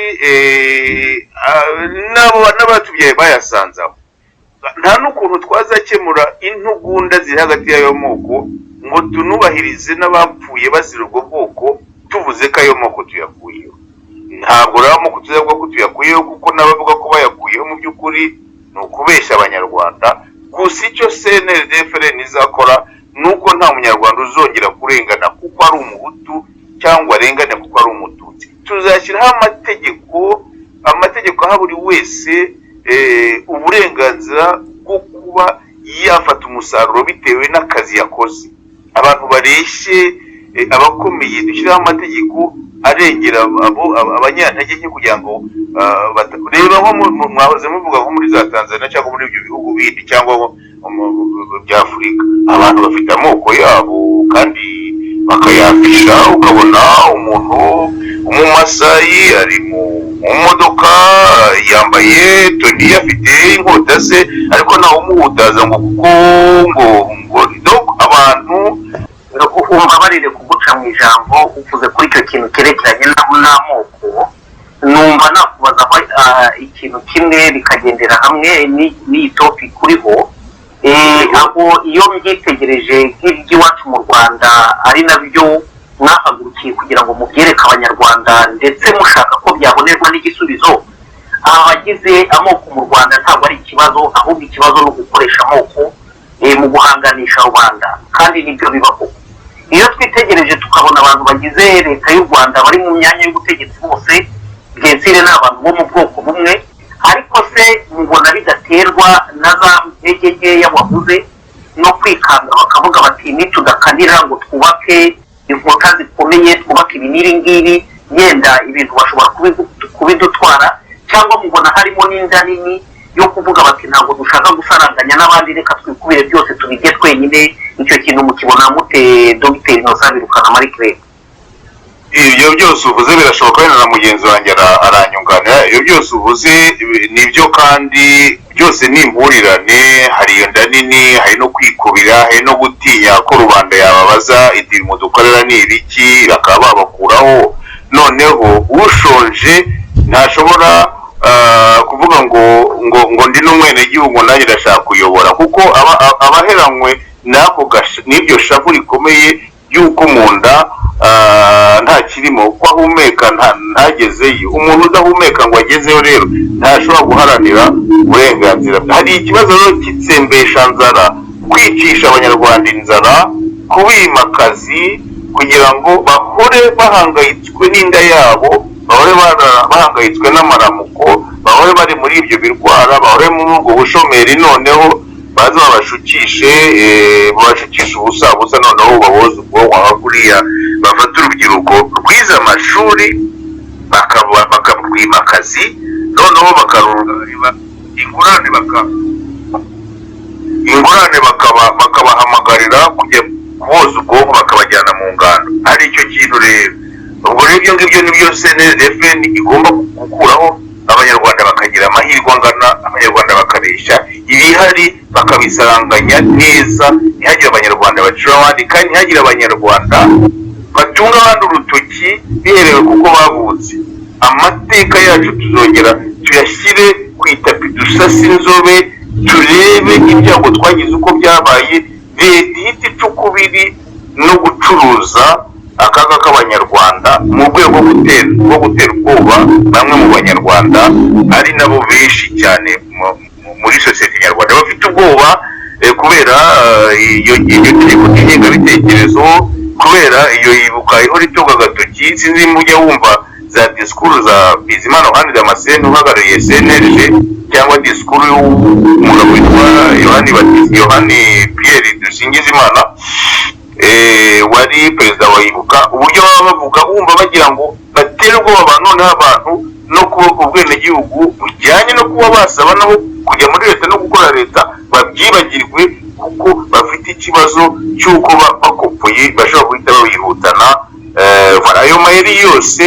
Speaker 4: n'abatubyaye bayasanze aho. Nta n'ukuntu twazakemura intugunda ziri hagati y'ayo moko ngo tunubahirize n'abapfuye bazira ubwo bwoko tuvuze ko ayo moko tuyakuyeho. Ntabwo rero amoko tuzavuga ko tuyakuyeho, kuko n'abavuga ko bayakuyeho mu by'ukuri ni ukubeshya abanyarwanda. Gusa icyo CNRD-FRN izakora ni uko nta munyarwanda uzongera kurengana kuko ari umuhutu cyangwa arengane kuko ari umututsi. Tuzashyiraho amategeko aha buri wese uburenganzira bwo kuba yafata umusaruro bitewe n'akazi yakoze. Abantu bareshye abakomeye dushyiraho amategeko arengera abanyantege nke kugira ngo reba nko mwahoze muvuga nko muri za Tanzania cyangwa muri ibyo bihugu bindi cyangwa bya Afurika, abantu bafite amoko yabo kandi bakayafisha, ukabona umuntu umumasayi ari mu modoka yambaye toni afite inkota se ariko ntawe umuhutaza ngo kuko ngo abantu
Speaker 1: umbabarire kuguca mu ijambo uvuze kuri icyo kintu cyerekeranye n'amoko, numva nakubaza aho ikintu kimwe bikagendera hamwe n'iyi topic uriho, aho iyo mbyitegereje nk'iby'iwacu mu Rwanda ari nabyo mwahagurukiye kugira ngo mubyereke abanyarwanda ndetse mushaka ko byabonerwa n'igisubizo, abagize amoko mu Rwanda ntabwo ari ikibazo, ahubwo ikibazo ni ugukoresha amoko mu guhanganisha rubanda, kandi nibyo bibaho. Iyo twitegereje tukabona abantu bagize leta y'u Rwanda bari mu myanya y'ubutegetsi bose bwensire ni abantu bo mu bwoko bumwe, ariko se mubona bidaterwa na za ntege nkeya wavuze no kwikanga bakavuga bati nitudakanira ngo twubake inkuta zikomeye, twubake ibi n'iri ngiri, yenda ibintu bashobora kubidutwara, cyangwa mubona harimo n'inda nini yo kuvuga bati ntabwo dushaka gusaranganya n'abandi, reka twikubire byose tubige twenyine. Icyo kintu mukibona mute Dr. Innocent Birukana Marie Claire?
Speaker 4: Ibyo byose uvuze birashoboka, wenda na mugenzi wanjye aranyunganira. Ibyo byose uvuze nibyo, kandi byose ni impurirane. Hari iyo nda nini, hari no kwikubira, hari no gutinya ko rubanda yababaza iti mudukorera ni ibiki, bakaba babakuraho. Noneho ushonje ntashobora kuvuga ngo ndi n'umwenegihugu nanjye ndashaka kuyobora, kuko abaheranywe n'iryo shavu rikomeye y'uko mu nda nta kirimo, ko ahumeka ntagezeyo. Umuntu udahumeka ngo agezeyo rero ntashobora guharanira uburenganzira. Hari ikibazo rero cy'itsembesha nzara, kwicisha abanyarwanda inzara, kubima akazi kugira ngo bahore bahangayitswe n'inda yabo, bahore bahangayitswe n'amaramuko, bahore bari muri ibyo birwara, bahore muri ubwo bushomeri, noneho baze babashukishe ubusa, noneho baboze ubwonko nka kuriya. Bafata urubyiruko rwize amashuri bakabwima akazi, noneho bakarureba ingurane bakabahamagarira kujya kuboza ubwonko bakabajyana mu ngando. Hari icyo kintu rero, ubwo rero ibyo ngibyo nibyo CNFN igomba gukuraho, abanyarwanda bakagira amahirwe angana, abanyarwanda bakareshya ibihari bakabisaranganya neza, ntihagire abanyarwanda bacira abandi, kandi ntihagire abanyarwanda batunga abandi urutoki biherewe kuko bavutse. Amateka yacu tuzongera tuyashyire ku itapi, dusase inzobe, turebe ibyago twagize uko byabaye, leta ihita ica ukubiri no gucuruza akaga k'abanyarwanda mu rwego rwo gutera ubwoba bamwe mu banyarwanda, ari nabo benshi cyane muri sosiyete nyarwanda bafite ubwoba kubera iyo tegeko ry'ingengabitekerezo, kubera iyo yibuka ihora itunga agatoki. Sinzi mujya wumva za disikuru za Bizimana Damascene uhagarariye CNLG, cyangwa disikuru y'umugabo witwa Yohani Pierre Dusingizimana wari perezida wa Ibuka, uburyo baba bavuga wumva bagira ngo batere ubwoba noneho abantu no kuba ubwenegihugu bujyanye no kuba basaba nabo kujya muri leta no gukora leta babyibagirwe, kuko bafite ikibazo cy'uko bakopoye bashobora guhita babihutana. Ayo mayeri yose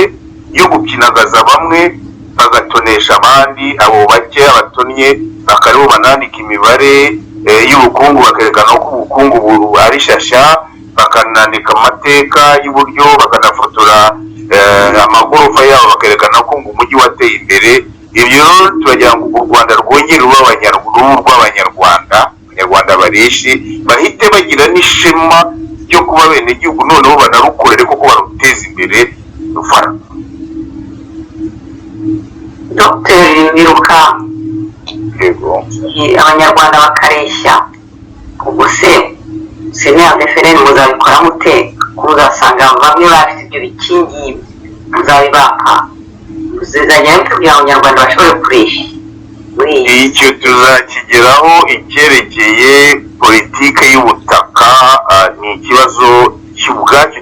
Speaker 4: yo gukinagaza bamwe bagatonesha abandi, abo bake abatonnye bakaribo banandika imibare y'ubukungu, bakerekana ko ubukungu ari shasha, bakanandika amateka y'uburyo, bakanafotora amagorofa yabo, bakerekana ko umujyi wateye imbere. Ibyo turagira ngo u Rwanda rwongere rw'abanyarwanda, abanyarwanda bareshi bahite bagira n'ishema ryo kuba bene igihugu, noneho banarukorere kuko baruteza imbere.
Speaker 2: Dr. Biruka, abanyarwanda bakareshya, ubwo se CNFN muzabikora mute? Muzasanga bamwe bafite ibyo bikingi, muzabibaka, muzajya mutubwira abanyarwanda bashobore kureshya.
Speaker 4: Icyo tuzakigeraho. Icyerekeye politike y'ubutaka ni ikibazo ubwacyo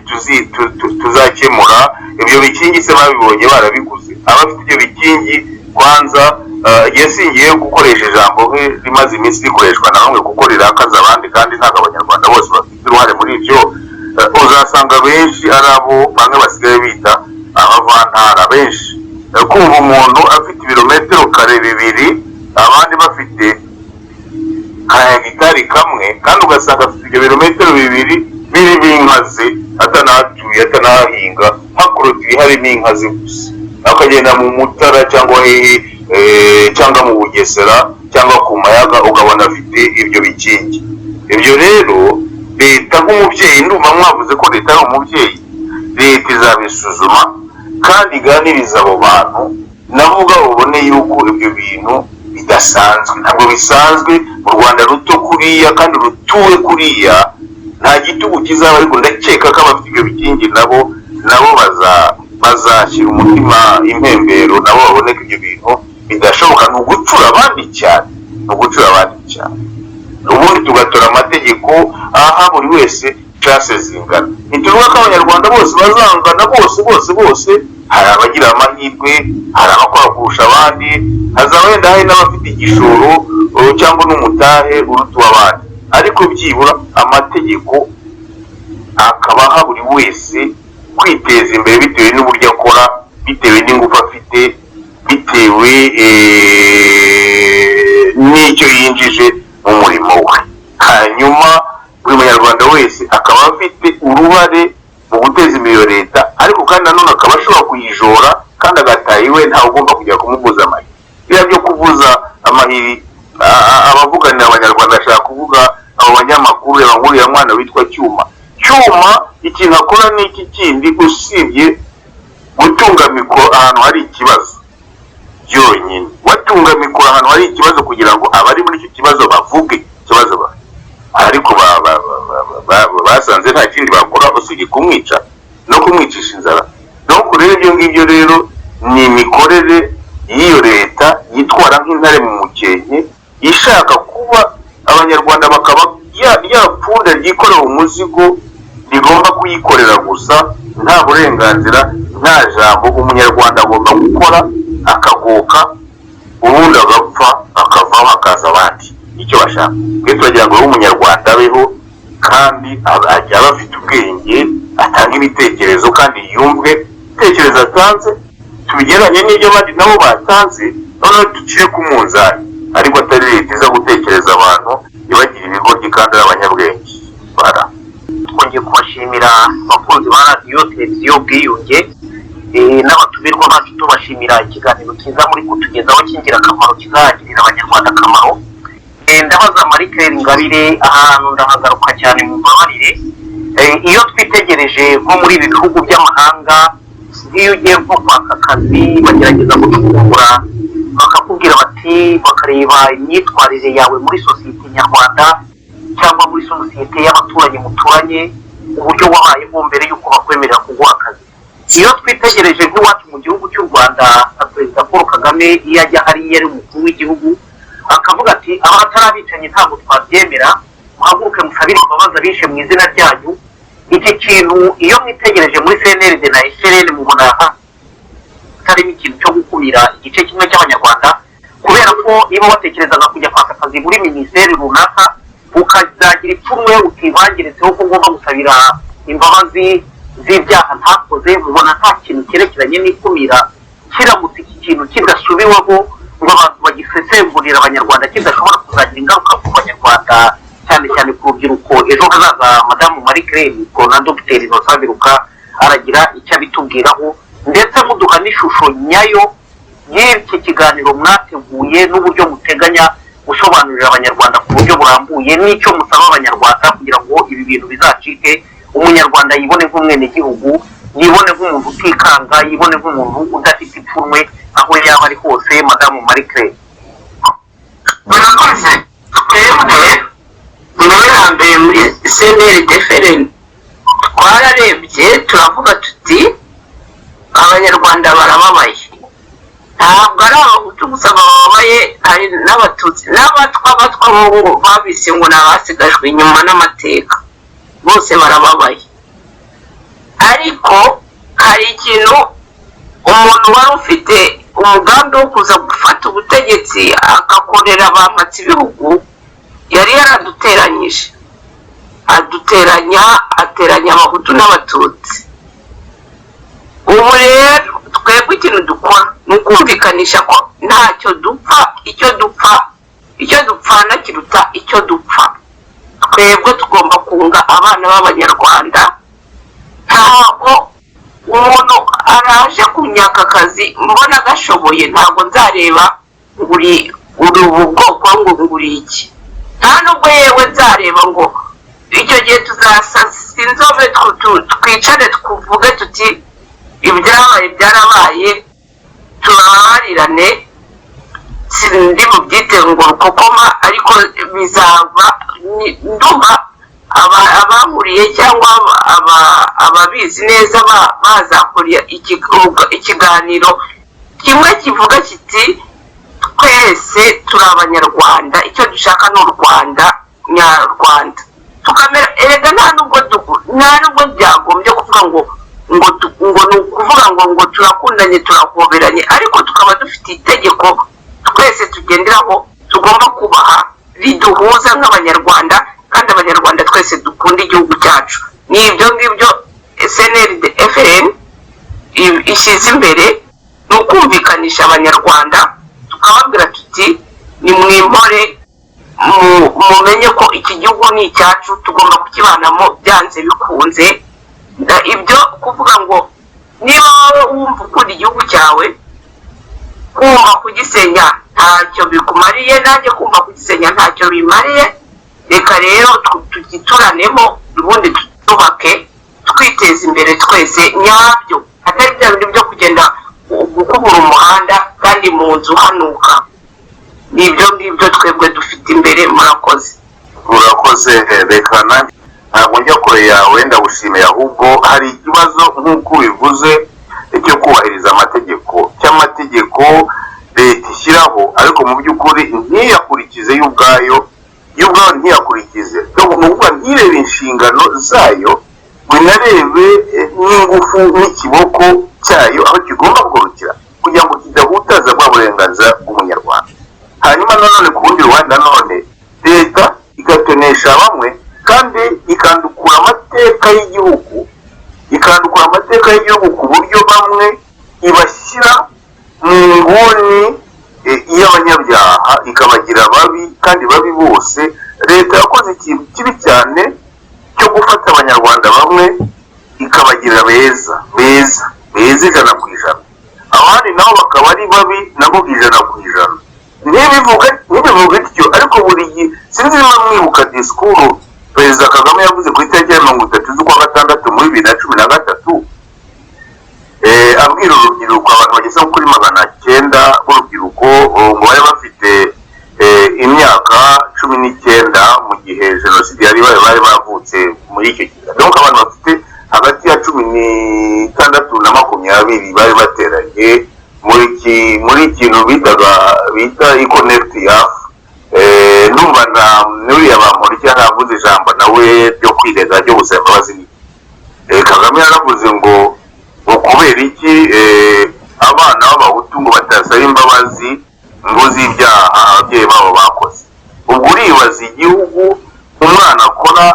Speaker 4: tuzakemura. Ibyo bikingi se babibonye barabiguze, abafite ibyo bikingi kwanza yasingiye gukoresha ijambo rimaze iminsi rikoreshwa na bamwe kuko rirakaza abandi kandi ntabwo abanyarwanda bose bafite uruhare muri ibyo. Uzasanga benshi ari abo bamwe basigaye bita abavantara benshi, kumva umuntu afite ibirometero kare 2 abandi bafite hegitari kamwe kandi ugasanga afite ibyo birometero 2 biri binkaze atanatuye atanahinga hakorotiri hari n'inkazi gusa, akagenda mu Mutara cyangwa cyangwa mu Bugesera cyangwa ku Mayaga ukabona afite ibyo bikingi. Ibyo rero leta nk'umubyeyi, ndumva mwavuze ko leta ari umubyeyi, leta izabisuzuma kandi iganiriza abo bantu navuga babone yuko ibyo bintu bidasanzwe, ntabwo bisanzwe mu Rwanda ruto kuriya kandi rutuwe kuriya nta gitugu kizaba, ariko ndakeka ko abafite ibyo bikingi nabo bazashyira umutima impembero nabo babone ko ibyo bintu bidashoboka. Ni ugucura abandi cyane, ubundi tugatora amategeko aha buri wese classe zingana. Ntituvuga ko abanyarwanda bose bazangana bose, hari abagira amahirwe, hari abakora kurusha abandi, hazaba wenda hari n'abafite igishoro cyangwa n'umutahe uruta abandi, ariko byibura amategeko akabaha buri wese kwiteza imbere bitewe n'uburyo akora, bitewe n'ingufu afite, bitewe n'icyo yinjije mu murimo we. Hanyuma buri munyarwanda wese akaba afite uruhare mu guteza imbere leta, ariko kandi nanone akaba ashobora kuyijora kandi agataha iwe, ntawe ugomba kujya kumubuza amahiri. Biriya byo kubuza amahiri abavuganira abanyarwanda ashaka kuvuga abo banyamakuru yabanguriye mwana witwa Cyuma. Ikintu akora ni iki kindi usibye gutunga mikoro ahantu hari ikibazo byonyine, watunga mikoro ahantu hari ikibazo kugira ngo abari muri icyo kibazo bavuge ikibazo bafite, ariko basanze nta kindi bakora usibye kumwica no kumwicisha inzara. No kureba ibyo ngibyo rero ni imikorere y'iyo leta yitwara nk'intare mu mukenke, ishaka kuba abanyarwanda bakaba yapfunda ryikorera umuzigo rigomba kuyikorera gusa, nta burenganzira nta jambo. Umunyarwanda agomba gukora akagoka, ubundi agapfa akavaho hakaza abandi icyo bashaka. Twe turagira ngo umunyarwanda abeho kandi ajya bafite ubwenge, atanga ibitekerezo kandi yumve ibitekerezo atanze tubigeranye n'ibyo abandi nabo batanze, noneho ducire ku munzani, ariko atari leta iza gutekereza abantu ibagira ibigoryi kandi ari abanyabwenge.
Speaker 1: Twongeye kubashimira abakunzi ba radiyo televiziyo Ubwiyunge n'abatumirwa bacu, tubashimira ikiganiro cyiza muri kutugezaho cy'ingirakamaro kizagirira abanyarwanda akamaro. Ndabaza Marie Claire Ingabire, ahantu ndahagaruka cyane mu mbabarire, iyo twitegereje nko muri ibi bihugu by'amahanga, nk'iyo ugiye nko kwaka akazi bagerageza gucukumbura bakakubwira bati, bakareba imyitwarire yawe muri sosiyete nyarwanda cyangwa muri sosiyete y'abaturanyi muturanye, uburyo wabayeho mbere y'uko bakwemerera kuguha akazi. Iyo twitegereje nk'iwacu mu gihugu cy'u Rwanda, Perezida Paul Kagame iyo ajya hariya ari umukuru w'igihugu akavuga ati, abatari abicanyi ntabwo twabyemera, muhaguruke musabire imbabazi abishe mu izina ryanyu. Iki kintu iyo mwitegereje muri CNRD na FRN mubona harimo ikintu cyo gukumira igice kimwe cy'abanyarwanda, kubera ko niba watekerezaga kujya kwaka akazi muri minisiteri runaka ukazagira ipfunwe utibangiritseho ko ugomba gusabira imbabazi z'ibyaha ntakoze, mubona nta kintu cyerekeranye n'ikumira kiramutse iki kintu kidasubiweho ngo abantu bagisesengurira abanyarwanda kidashobora kuzagira ingaruka ku banyarwanda, cyane cyane ku rubyiruko ejo hazaza. Madamu Marie Claire na Dr Innocent Biruka aragira icyo abitubwiraho, ndetse muduha n'ishusho nyayo y'iki kiganiro mwateguye n'uburyo muteganya gusobanurira abanyarwanda ku buryo burambuye, n'icyo musaba abanyarwanda kugira ngo ibi bintu bizacike, umunyarwanda yibone nk'umwenegihugu, yibone nk'umuntu utikanga, yibone nk'umuntu udafite ipfunwe aho yaba ari hose. Madamu Marie Claire.
Speaker 3: murakoze. twebwe mbere na mbere muri CNRD FRN twararebye turavuga tuti abanyarwanda barababaye, ntabwo ari abahutu gusa bababaye, hari n'abatutsi n'abatwa bo babise ngo ni abasigajwe inyuma n'amateka, bose barababaye. ariko hari ikintu umuntu wari ufite umugambi wo kuza gufata ubutegetsi agakorera abamatsi ibihugu yari yaraduteranyije ateranya abahutu n'abatutsi. Ubu rero twebwe ikintu dukora ni ukumvikanisha ko ntacyo dupfa, icyo dupfana kiruta icyo dupfa. Twebwe tugomba kunga abana b'abanyarwanda. Ntabwo umuntu araje kunyaka akazi mbona gashoboye, ntabwo nzareba uri ubu bwoko ngo nguri iki, nta nubwo yewe nzareba ngo icyo gihe tuzasasa inzobe twicare tuvuge tuti ibyabaye byarabaye, tubabarirane. Sindi bubyite ngo rukokoma, ariko bizaba ndumva abahuriye cyangwa ababizi neza bazakora ikiganiro kimwe kivuga kiti twese turi abanyarwanda, icyo dushaka ni u Rwanda nyarwanda. Tukamera erega nta nubwo byagombye kuvuga ngo ni ukuvuga ngo turakundanye turahoberanye, ariko tukaba dufite itegeko twese tugenderaho tugomba kubaha riduhuza nk'abanyarwanda, kandi abanyarwanda twese dukunda igihugu cyacu. Ni ibyo ngibyo SNLD FRN ishyize imbere, ni ukumvikanisha abanyarwanda tukababwira tuti ni mwimpore, mumenye ko iki gihugu ni icyacu, tugomba kukibanamo byanze bikunze. Ibyo kuvuga ngo niba wumva ukunda igihugu cyawe, kumva kugisenya ntacyo bikumariye, nanjye kumva kugisenya ntacyo bimariye. Reka rero tugituranemo, ubundi twubake, twiteza imbere twese nyabyo, atari bya bindi byo kugenda gukubura umuhanda kandi mu nzu hanuka. Nibyo ngibyo twebwe dufite imbere. Murakoze.
Speaker 4: Reka nanjye ntabwo njya kure yawe, ndagushimiye. Ahubwo hari ikibazo nk'uko ubivuze cyo kubahiriza cy'amategeko leta ishyiraho, ariko mu by'ukuri ntiyakurikize y'ubwayo ntiyakurikize, ni ukuvuga ntirebe inshingano zayo ngo inarebe n'ingufu n'ikiboko cyayo aho kigomba kugurukira kugira ngo kidahutaza bwa burenganzira bw'umunyarwanda. Hanyuma nanone ku rundi ruhande nanone leta igatonesha bamwe kandi ikandukura amateka y'igihugu ku buryo bamwe ibashyira mu nguni y'abanyabyaha, ikabagira babi kandi babi bose. Leta yakoze ikintu kibi cyane cyo gufata abanyarwanda bamwe ikabagira beza 100%, abandi nabo bakaba ari babi nabo 100%. Ntibivuga ityo, ariko buri gihe sinzi niba mwibuka disikuru Perezida Kagame yavuze ku itariki ya 30 z'ukwa gatandatu muri 2013, abwira urubyiruko, abantu bageze kuri 900 b'urubyiruko ngo bari bafite imyaka 19 mu gihe jenoside yari bari bavutse muri icyo gihe. Donc abantu bafite hagati ya 16 na 20 bari bateranye muri ikintu bita i-connect yafu. Numva nuriya bamurikira navuze ijambo nawe ryo kwirega ryo gusaba imbabazi. Kagame yaravuze ngo kubera iki abana b'abahutu ngo batasaba imbabazi ngo z'ibyaha ababyeyi babo bakoze. Ubwo uribaza igihugu umwana akora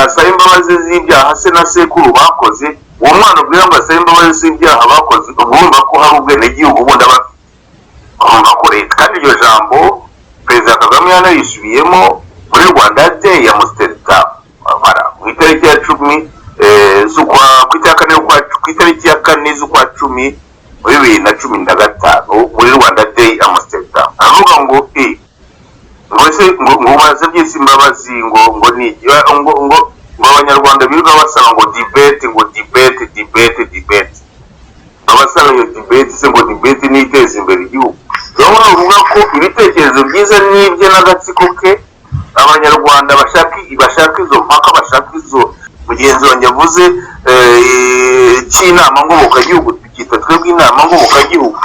Speaker 4: asaba imbabazi z'ibyaha se na sekuru bakoze, uwo mwana ubwira ngo asaba imbabazi z'ibyaha bakoze, ubwumva ko hari ubwenegihugu bundi aba agomba kureka. Kandi iryo jambo Perezida Kagame yanayisubiyemo muri Rwanda Day ya Amsterdam ku itariki ya 10 ku itariki ya 4 z'ukwa 10 muri 2015 muri Rwanda Day Amsterdam. Avuga ngo ngo baze byisi imbabazi ngo abanyarwanda biruka basaba ngo debate abasaba iyo debate se ngo debate ni iteza imbere igihugu. Urabona uvuga ko ibitekerezo byiza n'ibye n'agatsiko ke abanyarwanda bashaka izo mpaka, bashaka izo mugenzi wanjye avuze cy'inama ngobokagihugu, tukita twebwe inama ngobokagihugu.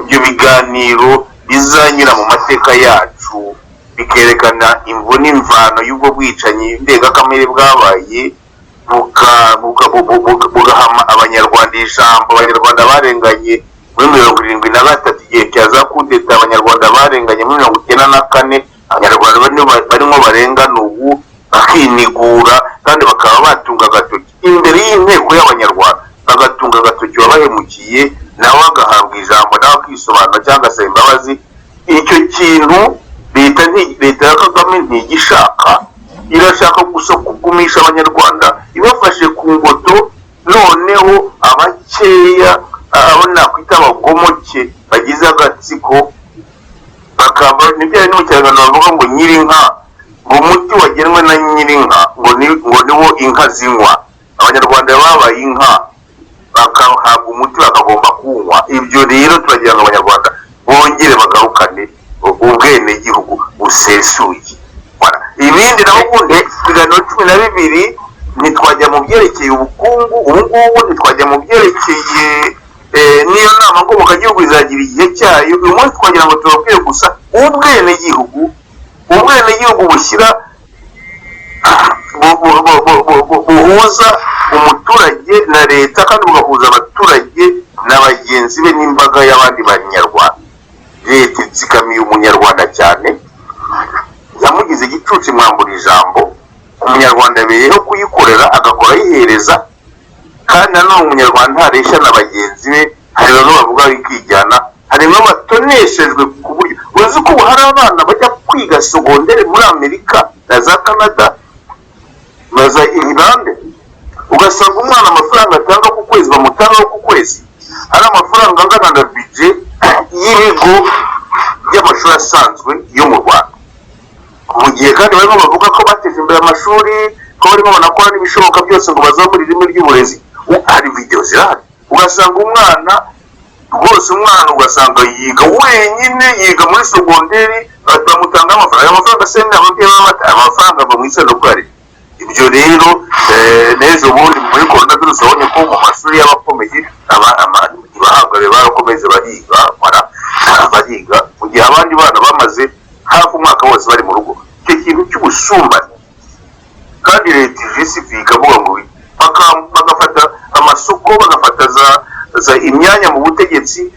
Speaker 4: Ibyo biganiro bizanyura mu mateka yacu bikerekana imvo n'imvano y'ubwo bwicanyi ndengakamere bwabaye bugahama abanyarwanda ijambo. Abanyarwanda barenganye muri 73 igihe cya za kudeta, abanyarwanda barenganye muri 94, abanyarwanda barimo barengana ubu bakinigura kandi bakaba batunga agatoki imbere y'inteko y'abanyarwanda, bagatunga agatoki wabahemukiye nawe agahabwa ijambo nawe akisobanura cyangwa se imbabazi. Icyo kintu leta ya Kagame ntigishaka, irashaka gusa kugumisha abanyarwanda ibafashe ku ngoto, noneho abakeya abo nakwita abagomoke bagize agatsiko bakaba nibyo ari n'umucyaragano bavuga ngo nyirinka, ngo umuti wagenwe na nyirinka ngo niwo inka zinywa. Abanyarwanda babaye inka bakahabwa umuti bakagomba kunywa. Ibyo rero turagira ngo abanyarwanda bongere bagarukane ubwene gihugu busesuye. Ibindi naho ubundi ibiganiro 12 ntitwajya mu byerekeye ubukungu, ubu ngubu ntitwajya mu byerekeye niyo nama ngobokagihugu izagira igihe cyayo. Uyu munsi twagira ngo tubabwire gusa ubwene gihugu bushyira buhuza umuturage na leta kandi bugahuza abaturage na bagenzi be n'imbaga y'abandi banyarwanda. Leta itsikamiye umunyarwanda cyane, yamugize igicucu mwambura ijambo. Umunyarwanda abereyeho kuyikorera agakora yihereza, kandi nanone umunyarwanda ntareshya na bagenzi be. Hari bamwe bavuga bikijyana, hari n'abatoneshejwe ku buryo uzi ko hari abana bajya kwiga segondere muri Amerika na za Canada na za Irlande, ugasanga umwana amafaranga atanga ku kwezi bamutanga ku kwezi ari amafaranga angana na budget y'ibigo by'amashuri asanzwe yo mu Rwanda. Mu gihe kandi barimo bavuga ko bateje imbere amashuri, ko barimo banakora n'ibishoboka byose ngo bazamure ireme ry'uburezi. Hari video zirahari, ugasanga umwana rwose, umwana ugasanga yiga wenyine, yiga muri segonderi, batamutanga amafaranga asenda ababyeyi amafaranga ava mu isendokari. Ibyo rero n'ejo bundi muri coronavirus babonye ko mu mashuri y'abakomeye abahabwa barakomeze bariga mu gihe abandi bana bamaze hafi umwaka wose bari mu rugo. Icyo kintu cy'ubusumbane kandi leta ijisifi ikavuga ngo bagafata amasoko, bagafata za imyanya mu butegetsi.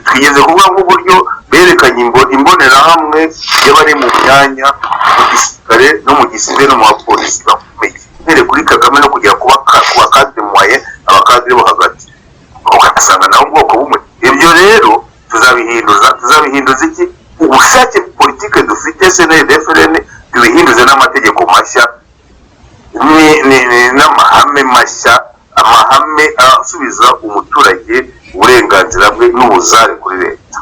Speaker 4: Twigeze kuvuga nk'uburyo berekanye imbonerahamwe y'abari mu myanya mu gisirikare no mu gisivile no mu bapolisi bakomeye, mbere kuri Kagame no kugera kuba kadire mwaye abakadire bo hagati, ugasanga nawe ubwoko bumwe. Ibyo rero tuzabihinduza iki? Ubushake politike dufite SNL-FRN tubihinduze n'amategeko mashya n'amahame mashya, amahame asubiza umuturage uburenganzira bwe n'ubuzare kuri leta.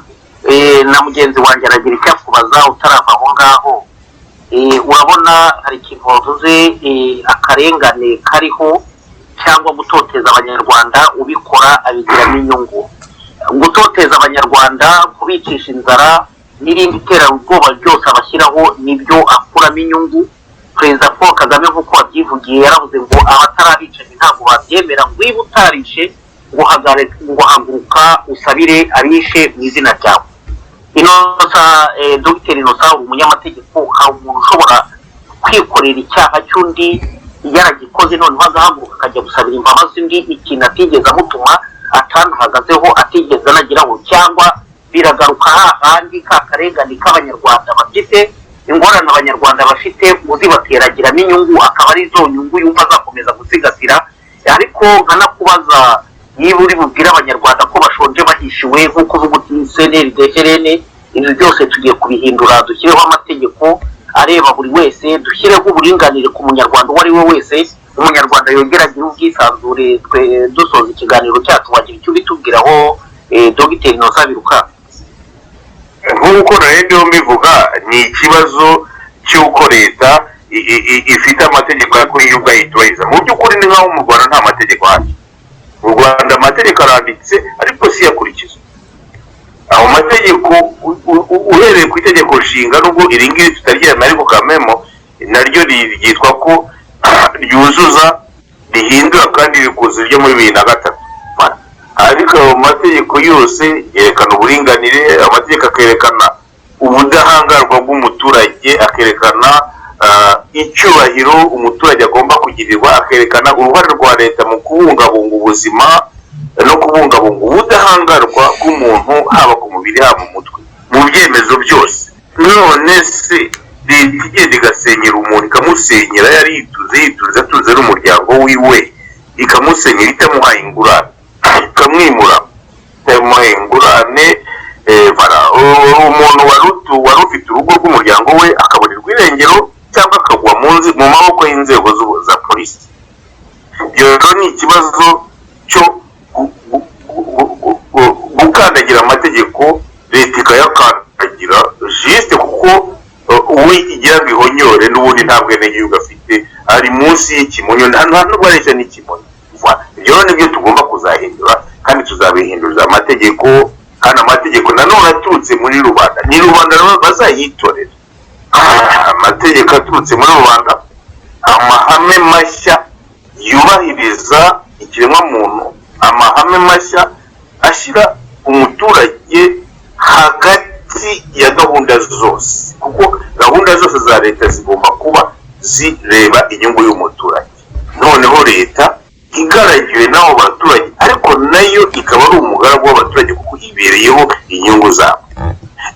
Speaker 1: Na mugenzi wanjye aragira icyo akubaza utarava aho ngaho. Urabona hari ikintu wavuze, akarengane kariho cyangwa gutoteza abanyarwanda, ubikora abigiramo inyungu. Gutoteza abanyarwanda, kubicisha inzara n'irindi terabwoba ryose abashyiraho nibyo akuramo inyungu. Perezida Paul Kagame nk'uko wabyivugiye yaravuze ngo abatarabicaye ntabwo babyemera, ngo iba utarishe ngo haguruka usabire abishe mu izina ryawe. Dr. Innocent umunyamategeko, hari umuntu ushobora kwikorera icyaha cy'undi yaragikoze noneho agahaguruka akajya gusabira imbabazi undi ikintu atigeze amutuma, atanahagazeho, atigeze anagiraho, cyangwa biragaruka hahandi ka karengane k'abanyarwanda bafite ingorane abanyarwanda bafite uzibateragiramo inyungu, akaba ari zo nyungu yumva azakomeza gusigasira. Ariko nkanakubaza niba uri bubwire abanyarwanda ko bashonje bahishiwe nk'uko uvuga uti SNL-FRN, ibyo byose tugiye kubihindura, dushyireho amategeko areba buri wese, dushyireho uburinganire ku munyarwanda uwo ari we wese, umunyarwanda yongera agire ubwisanzure. Dusoza ikiganiro cyacu wagira icyo ubitubwiraho Dr. Innocent Biruka?
Speaker 4: Nk'uko narebye mbivuga, ni ikibazo cy'uko leta ifite amategeko ariko iyo ubwayitubahiriza. Mu by'ukuri ni nk'aho mu Rwanda nta mategeko ahari. Mu Rwanda amategeko aranditse ariko si yakurikizwa. Aho mategeko uhereye ku itegeko nshinga, nubwo iri ngiri tutaryemera ariko kamemo naryo ryitwa ko ryuzuza, rihindura kandi rikuzuza ryo muri 2003. Ariko ayo mategeko yose yerekana uburinganire, amategeko akerekana ubudahangarwa bw'umuturage, akerekana icyubahiro umuturage agomba kugirirwa, akerekana uruhare rwa leta mu kubungabunga ubuzima no kubungabunga ubudahangarwa bw'umuntu haba ku mubiri haba mu mutwe mu byemezo byose. None se leta igenda igasenyera umuntu, ikamusenyera yari yitunze atunze n'umuryango wiwe, ikamusenyera itamuhaye ingurane, ikamwimura itamuhaye ingurane, umuntu wari ufite urugo rw'umuryango we akaburirwa irengero cyangwa akagwa mu maboko y'inzego za polisi. Ibyo rero ni ikibazo cyo gukandagira amategeko, leta ikayakandagira jisite kuko uwigira ngo ihonyore n'ubundi nta bwenegihugu afite, ari munsi y'ikimonyo, nta nubwo areshya n'ikimonyo. Ibyo rero nibyo tugomba kuzahindura, kandi tuzabihinduriza amategeko, kandi amategeko nanone aturutse muri rubanda, ni rubanda bazayitorera. Amategeko aturutse muri rubanda, amahame mashya yubahiriza ikiremwamuntu, amahame mashya ashyira umuturage hagati ya gahunda zose, kuko gahunda zose za leta zigomba kuba zireba inyungu y'umuturage. Noneho leta igaragiwe n'abo baturage, ariko nayo ikaba ari umugaragu w'abaturage kuko ibereyeho inyungu zabo.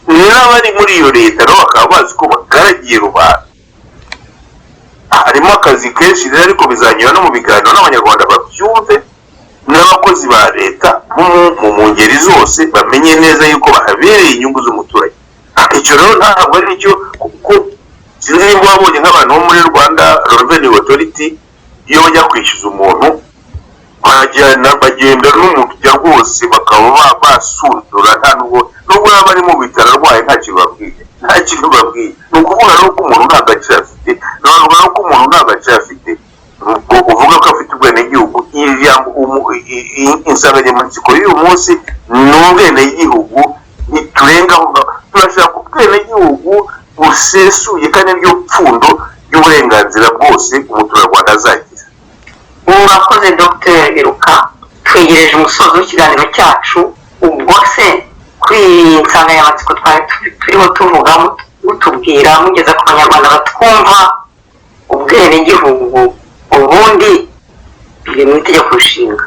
Speaker 4: N'abari muri iyo leta nabo bakaba bazi ko bagaragiye rubanda. Harimo akazi kenshi rero, ariko bizanyura no mu biganiro n'abanyarwanda babyumve, n'abakozi ba leta mu ngeri zose bamenye neza yuko bahabereye inyungu z'umuturage. Icyo rero ntabwo ari cyo, kuko sinzi niba wabonye nk'abantu bo muri Rwanda Revenue Authority, iyo bajya kwishyuza umuntu bagenda n'umurya rwose bakaba basundura, nta nubwo yaba ari mu bitaro arwaye nta kintu babwiye. Ni ukuvuga rero ko umuntu nta gaciro afite, navuga ko umuntu nta gaciro afite, uvuga ko afite ubwenegihugu. Insanganyamatsiko y'uyu munsi ni ubwenegihugu, ntiturengaho, turashaka ubwenegihugu busesuye kandi niryo pfundo ry'uburenganzira bwose umuturarwanda azagira.
Speaker 2: Murakoze Dr. Biruka, twegereje umusozo w'ikiganiro cyacu. Ubwo se kuri iyi nsanganyamatsiko twari turiho tuvuga, mutubwira mugeza ku banyarwanda batwumva, ubwenegihugu ubundi biri mu itegeko nshinga.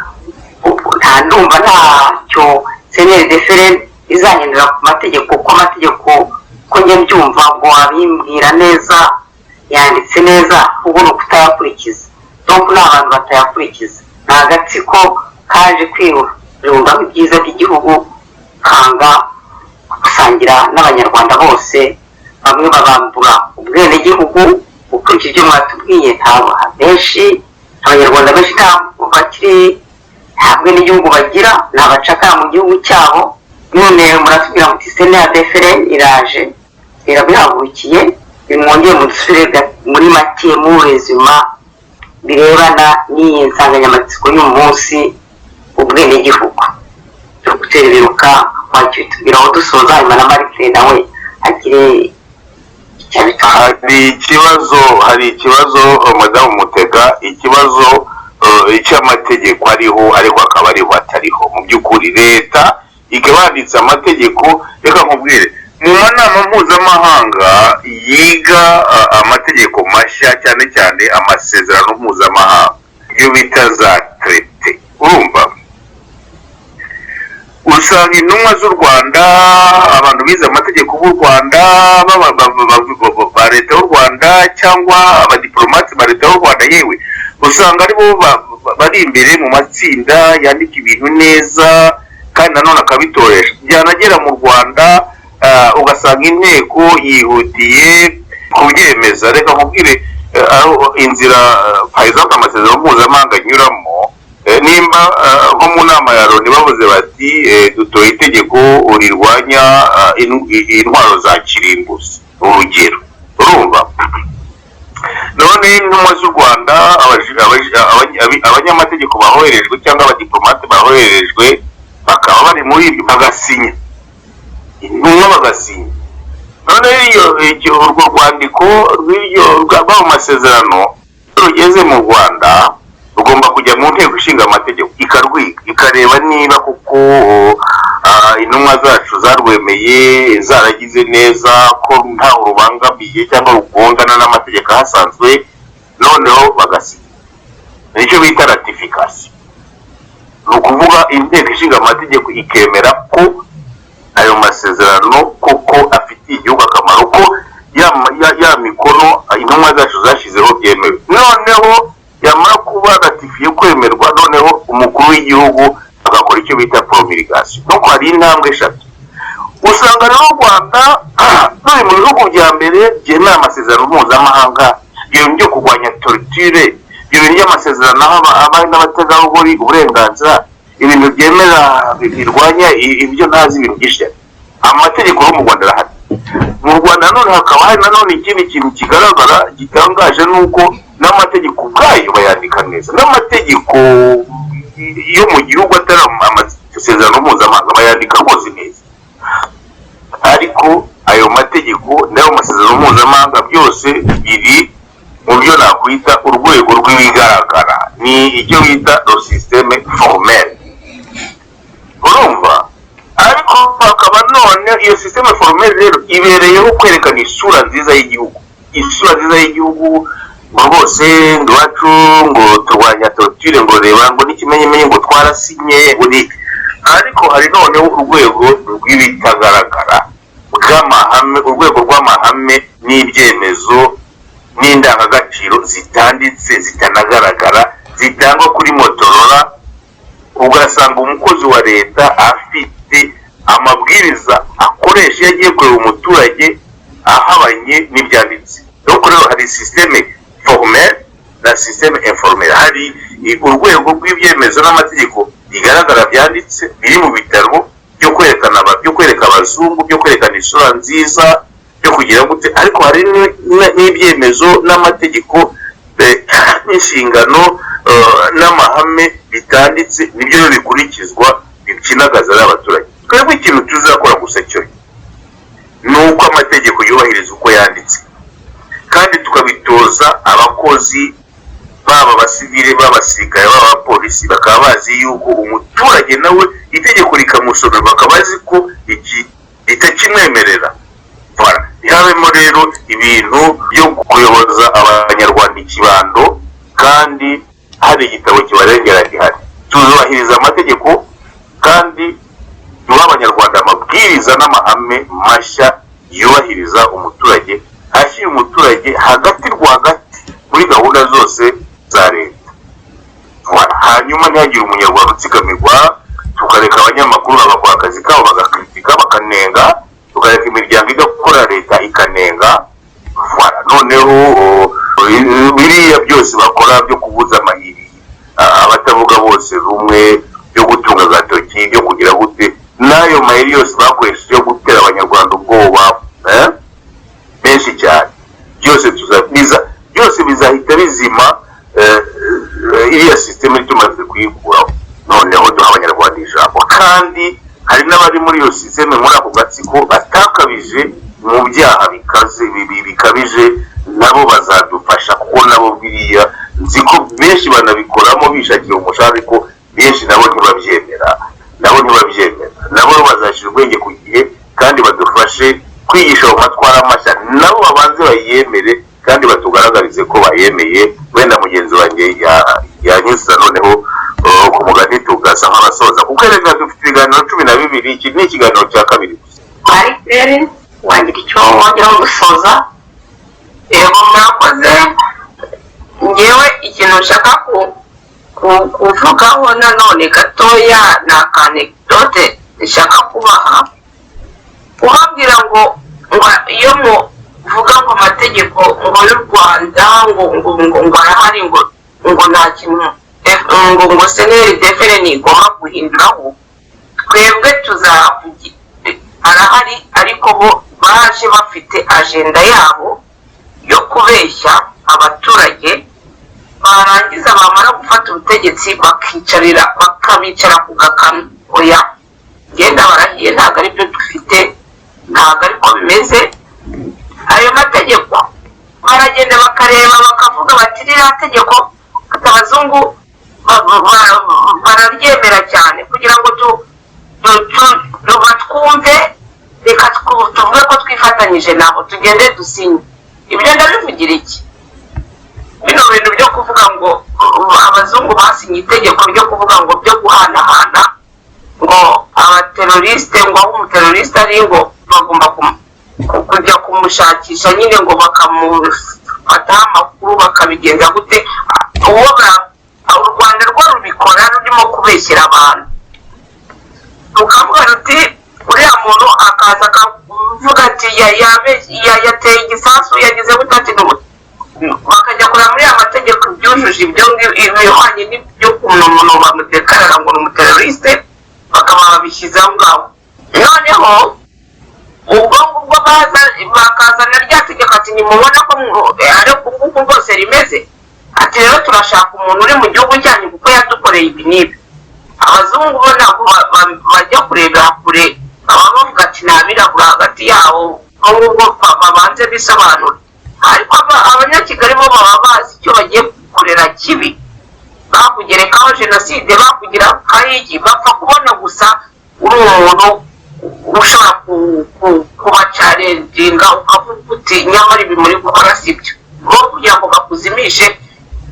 Speaker 2: Nta ndumva ntacyo CNDD-FDD izahindura ku mategeko, kuko amategeko ko njye mbyumva ngo abimbwira neza, yanditse neza, ubu ni ukutayakurikiza. Nuko n'abantu batayakurikiza, ni agatsiko kaje kwirundaho ibyiza by'igihugu, kanga gusangira n'abanyarwanda bose, bamwe babambura ubwenegihugu. Ukurikije ibyo mwatubwiye, ntabwo benshi, abanyarwanda benshi ntabwo bakiri, nta bwenegihugu bagira, ni abacakara mu gihugu cyabo. None muratubwira muti CNDD-FDD iraje irabihagurukiye, bimwongeye mudusubire muri make mu rezima birebana n'iyi nsanganyamatsiko y'uyu munsi, ubwenegihugu. Dr. Biruka, wakitubwiraho dusoza, hanyuma na Marie nawe agire icyo abitubwira.
Speaker 4: Hari ikibazo Madamu Mutega, ikibazo cy'amategeko ariho ariko akaba ariho atariho. Mu by'ukuri leta igabanditse amategeko, reka nkubwire, mu manama mpuzamahanga yiga amategeko mashya, cyane cyane amasezerano mpuzamahanga, iyo bita za traité, urumva, usanga intumwa z'u Rwanda, abantu bize amategeko b'u Rwanda, ba leta y'u Rwanda cyangwa abadiplomate ba leta y'u Rwanda, yewe usanga aribo bari imbere mu matsinda yandika ibintu neza kandi nanone akabitoresha. Byanagera mu Rwanda ugasanga inteko yihutiye kubyemeza. Reka nkubwire inzira exemple amasezerano mpuzamahanga anyuramo, nimba nko mu nama ya Loni bavuze bati dutoye itegeko rirwanya intwaro za kirimbuzi, urugero, urumva. None intumwa z'u Rwanda, abanyamategeko bahoherejwe cyangwa abadiplomate bahoherejwe bakaba bari muri ibyo, bagasinya, intumwa bagasinya. None urwo rwandiko rw'ayo masezerano rugeze mu Rwanda, rugomba kujya mu nteko ishinga amategeko ikarwiga, ikareba niba kuko intumwa zacu zarwemeye zaragize neza ko nta rubangamiye cyangwa rugongana n'amategeko ahasanzwe, noneho bagasinya. Nicyo bita ratification. Ni ukuvuga inteko ishinga amategeko ikemera ko ayo masezerano koko afitiye igihugu akamaro, ko ya mikono intumwa zacu zashizeho byemewe. Noneho yamara kuba ratifiye kwemerwa, noneho umukuru w'igihugu agakora icyo bita promulgation. Nuko hari intambwe eshatu. Usanga rero u Rwanda ruri mu bihugu bya mbere byemera amasezerano mpuzamahanga, ibintu byo kurwanya torture, ibintu by'amasezerano abari n'abategarugori uburenganzira, ibintu byemera birwanya ibyo ntazi ibintu byinshi. Amategeko yo mu Rwanda arahari. Mu Rwanda none hakaba hari nanone ikindi kintu kigaragara gitangaje, nuko n'amategeko ubwayo bayandika neza. N'amategeko yo mu gihugu atari amasezerano mpuzamahanga bayandika rwose neza, ariko ayo mategeko n'ayo masezerano mpuzamahanga byose biri mu byo nakwita urwego rw'ibigaragara, ni icyo bita le système formel. Urumva? Ariko hakaba none iyo système formel rero ibereyeho kwerekana isura nziza y'igihugu. Isura nziza y'igihugu rwose ngo iwacu ngo turwanya torture, ngo reba ngo n'ikimenyemenye ngo twarasinye uri. Ariko hari noneho urwego rw'ibitagaragara bw'amahame, urwego rw'amahame n'ibyemezo n'indangagaciro zitanditse zitanagaragara zitangwa kuri Motorola. Ugasanga umukozi wa leta afite amabwiriza akoresha yagiye kureba umuturage ahabanye n'ibyanditse. Nuko rero hari système formel na système informel. Hari urwego rw'ibyemezo n'amategeko bigaragara byanditse biri mu bitaro byo kwereka abazungu, byo kwerekana isura nziza, byo kugira gute. Ariko hari n'ibyemezo n'amategeko n'inshingano n'amahame bitanditse, nibyo bikurikizwa bikinagaza n'abaturage. Twebwe ikintu tuzakora gusa cyo ni uko amategeko yubahiriza uko yanditse, kandi tukabitoza abakozi baba abasivile, b'abasirikare, b'abapolisi, bakaba bazi yuko umuturage nawe itegeko rikamusomera, bakaba bazi ko iki ritakimwemerera. Ntihabemo rero ibintu byo kuyoboza abanyarwanda ikibando, kandi hari igitabo kibarengera gihari. Tuzubahiriza amategeko kandi duha abanyarwanda amabwiriza n'amahame mashya yubahiriza umuturage, ashyira umuturage hagati rwagati muri gahunda zose za leta. Hanyuma ntihagire umunyarwanda utsigamirwa, tukareka abanyamakuru bagakora akazi kabo bagakritika bakanenga, tukareka imiryango igakora leta ikanenga. Noneho biriya byose bakora byo kubuza amahiri, abatavuga bose rumwe, byo gutunga agatoki, byo kugira gute, n'ayo mahiri yose bakoresheje yo gutera abanyarwanda ubwoba menshi cyane, byose bizahita bizima iriya systeme tumaze kuyikuraho. Noneho duha abanyarwanda ijambo, kandi hari n'abari muri iyo systeme muri ako gatsiko batakabije mu byaha bikabije, nabo bazadufasha, kuko nabo biriya nzi ko benshi banabikoramo bishakira umushahara, ariko benshi nabo ntibabyemera, nabo bazashyira ubwenge ku gihe kandi badufashe kwigisha mu matwara mashya, nabo babanze bayemere kandi batugaragarize ko bayemeye. Wenda mugenzi wanjye yanyuza noneho ku mugani tugasa nk'abasoza, kuko reka dufite ibiganiro 12. Iki ni ikiganiro cya kabiri gusa.
Speaker 2: Maribel, wagira icyo wongeraho gusoza?
Speaker 3: Yego murakoze. Ngewe ikintu nshaka kuvugaho nanone gatoya ni akanekdote nshaka kubaha, kubabwira ngo iyo muvuga ngo amategeko ngo y'u Rwanda ngo arahari, ngo nta kintu ngo seneri defere igomba guhinduraho, twebwe tuzavugira arahari, ariko bo baje bafite agenda yabo yo kubeshya abaturage, barangiza bamara gufata ubutegetsi bakabicara ku gakanu. Oya, genda barahiye, ntabwo ari byo dufite, ntabwo ariko bimeze. Ayo mategeko baragenda bakareba bakavuga bati ririya tegeko abazungu bararyemera cyane kugira ngo twifatanyije nabo tugende dusinye. Ibyo ndabivugira iki? Bino bintu byo kuvuga ngo abazungu basinye itegeko ryo kuvuga ngo byo guhanahana ngo abateroriste ngo aho umuteroriste ari ngo bagomba kujya kumushakisha nyine ngo bakamufata amakuru bakabigenza gute, uwo u Rwanda rwo rubikora rurimo kubeshyira abantu. Rukavuga ruti uriya muntu akaza akavuga ati yateye igisasu yagize gutati bakajya kureba muri aya mategeko byujuje ibyo ibihwanye n'ibyo umuntu bamudekarara ngo ni umuteroriste bakaba babishyize aho ngaho. Noneho ubwo ngubwo bakazana rya tegeko ati nimubona ko ari uku rwose rimeze, ati rero turashaka umuntu uri mu gihugu cyanyu kuko yadukoreye ibi n'ibi. Abazungu bo ntabwo bajya kurebera kure, baba bavuga ati ntabirabura hagati yabo ahubwo babanze bisobanura. Ariko abanyakigali bo baba bazi icyo bagiye gukorera kibi, bakugerekaho jenoside bakugira kayigi, bapfa kubona gusa uri umuntu ushobora kubacarenginga ukavuga uti nyamara ibi muri gukora sibyo, bo kugira ngo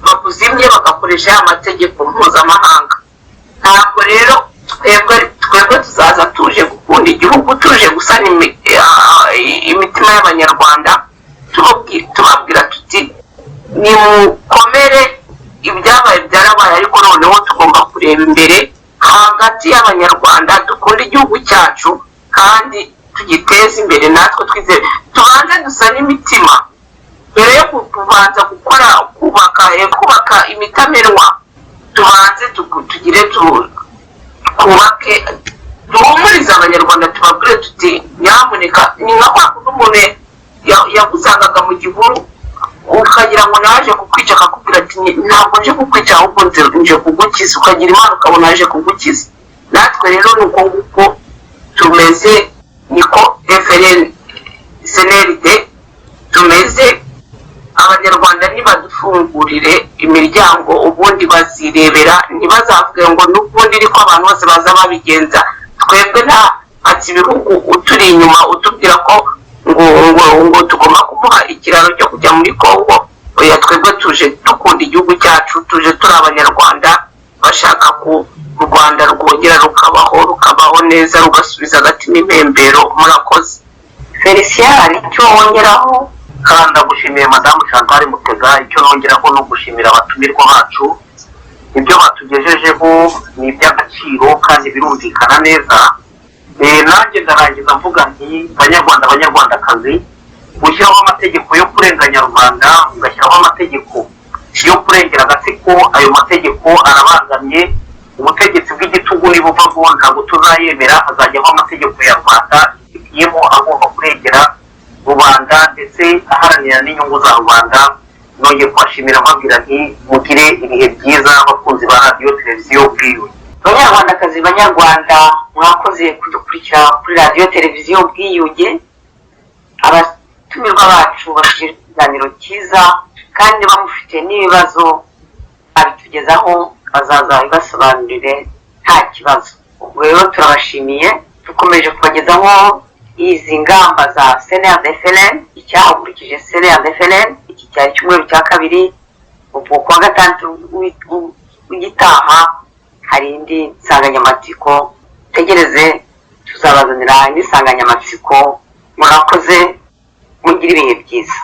Speaker 3: bakuzimye bagakoresha ya mategeko mpuzamahanga. Ntabwo rero twebwe tuzaza tuje gukunda igihugu, tuje gusana imitima y'abanyarwanda, tubabwira tuti nimukomere, ibyabaye byarabaye ariko noneho tugomba kureba imbere hagati y'abanyarwanda, dukunda igihugu cyacu kandi tugiteze imbere. natwe twizere tubanze dusane imitima mbere yo kubanza kubaka imitamenwa, tubanze tugire twubake, duhumurize abanyarwanda, tubabwire tuti nyamuneka. Ni nka kwa kundi umuntu yagusangaga mu gihuru ukagira ngo naje kukwica, akakubwira ati ntabwo nje kukwica ahubwo nje kugukiza, ukagira imana ukabona naje kugukiza. Natwe rero ni uko nguko tumeze, niko FLN CNRD tumeze. Abanyarwanda ntibadufungurire imiryango ubundi bazirebera, ntibazavuge ngo n'ubundi ariko abantu bose baza babigenza. Twebwe nta ati ibihugu uturi inyuma utubwira ko ngo tugomba kumuha ikiraro cyo kujya muri Kongo. Oya, twebwe tuje dukunda igihugu cyacu, tuje turi abanyarwanda bashaka ku Rwanda rwongera rukabaho neza, rugasubiza agatima impembero. Murakoze.
Speaker 2: Felicien, hari icyo wongeraho?
Speaker 1: kandi ndagushimiye madamu Chantal Mutega. Icyo nongeraho no gushimira abatumirwa bacu, ibyo batugejejeho ni iby'agaciro kandi birumvikana neza. Nanjye ndarangiza mvuga nti banyarwanda banyarwandakazi, gushyiraho amategeko yo kurenganya rubanda, ugashyiraho amategeko yo kurengera agatsiko, ayo mategeko arabangamye. Ubutegetsi bw'igitugu nibuva ngo ntabwo tuzayemera, hazajyaho amategeko ya Rwanda yifitiyemo agomba kurengera rubanda ndetse aharanira n'inyungu za rubanda. Nongeye kubashimira mbabwira nti mugire ibihe byiza abakunzi ba radiyo televiziyo Ubwiyunge.
Speaker 2: Banyarwandakazi banyarwanda, mwakoze kudukurikira kuri radiyo televiziyo Ubwiyunge. Abatumirwa bacu bafite ikiganiro cyiza kandi bamufite n'ibibazo abitugezaho, bazaza bibasobanurire nta kibazo. Ubwo rero turabashimiye, dukomeje kubagezaho izi ngamba za CNRD-FLN, icyahakurikije CNRD-FLN. Iki cyari icyumweru cya kabiri. Ubwo kuwa gatandatu w'igitaha hari indi nsanganyamatsiko, tegereze tuzabazanira indi nsanganyamatsiko. Murakoze, mugire ibihe byiza.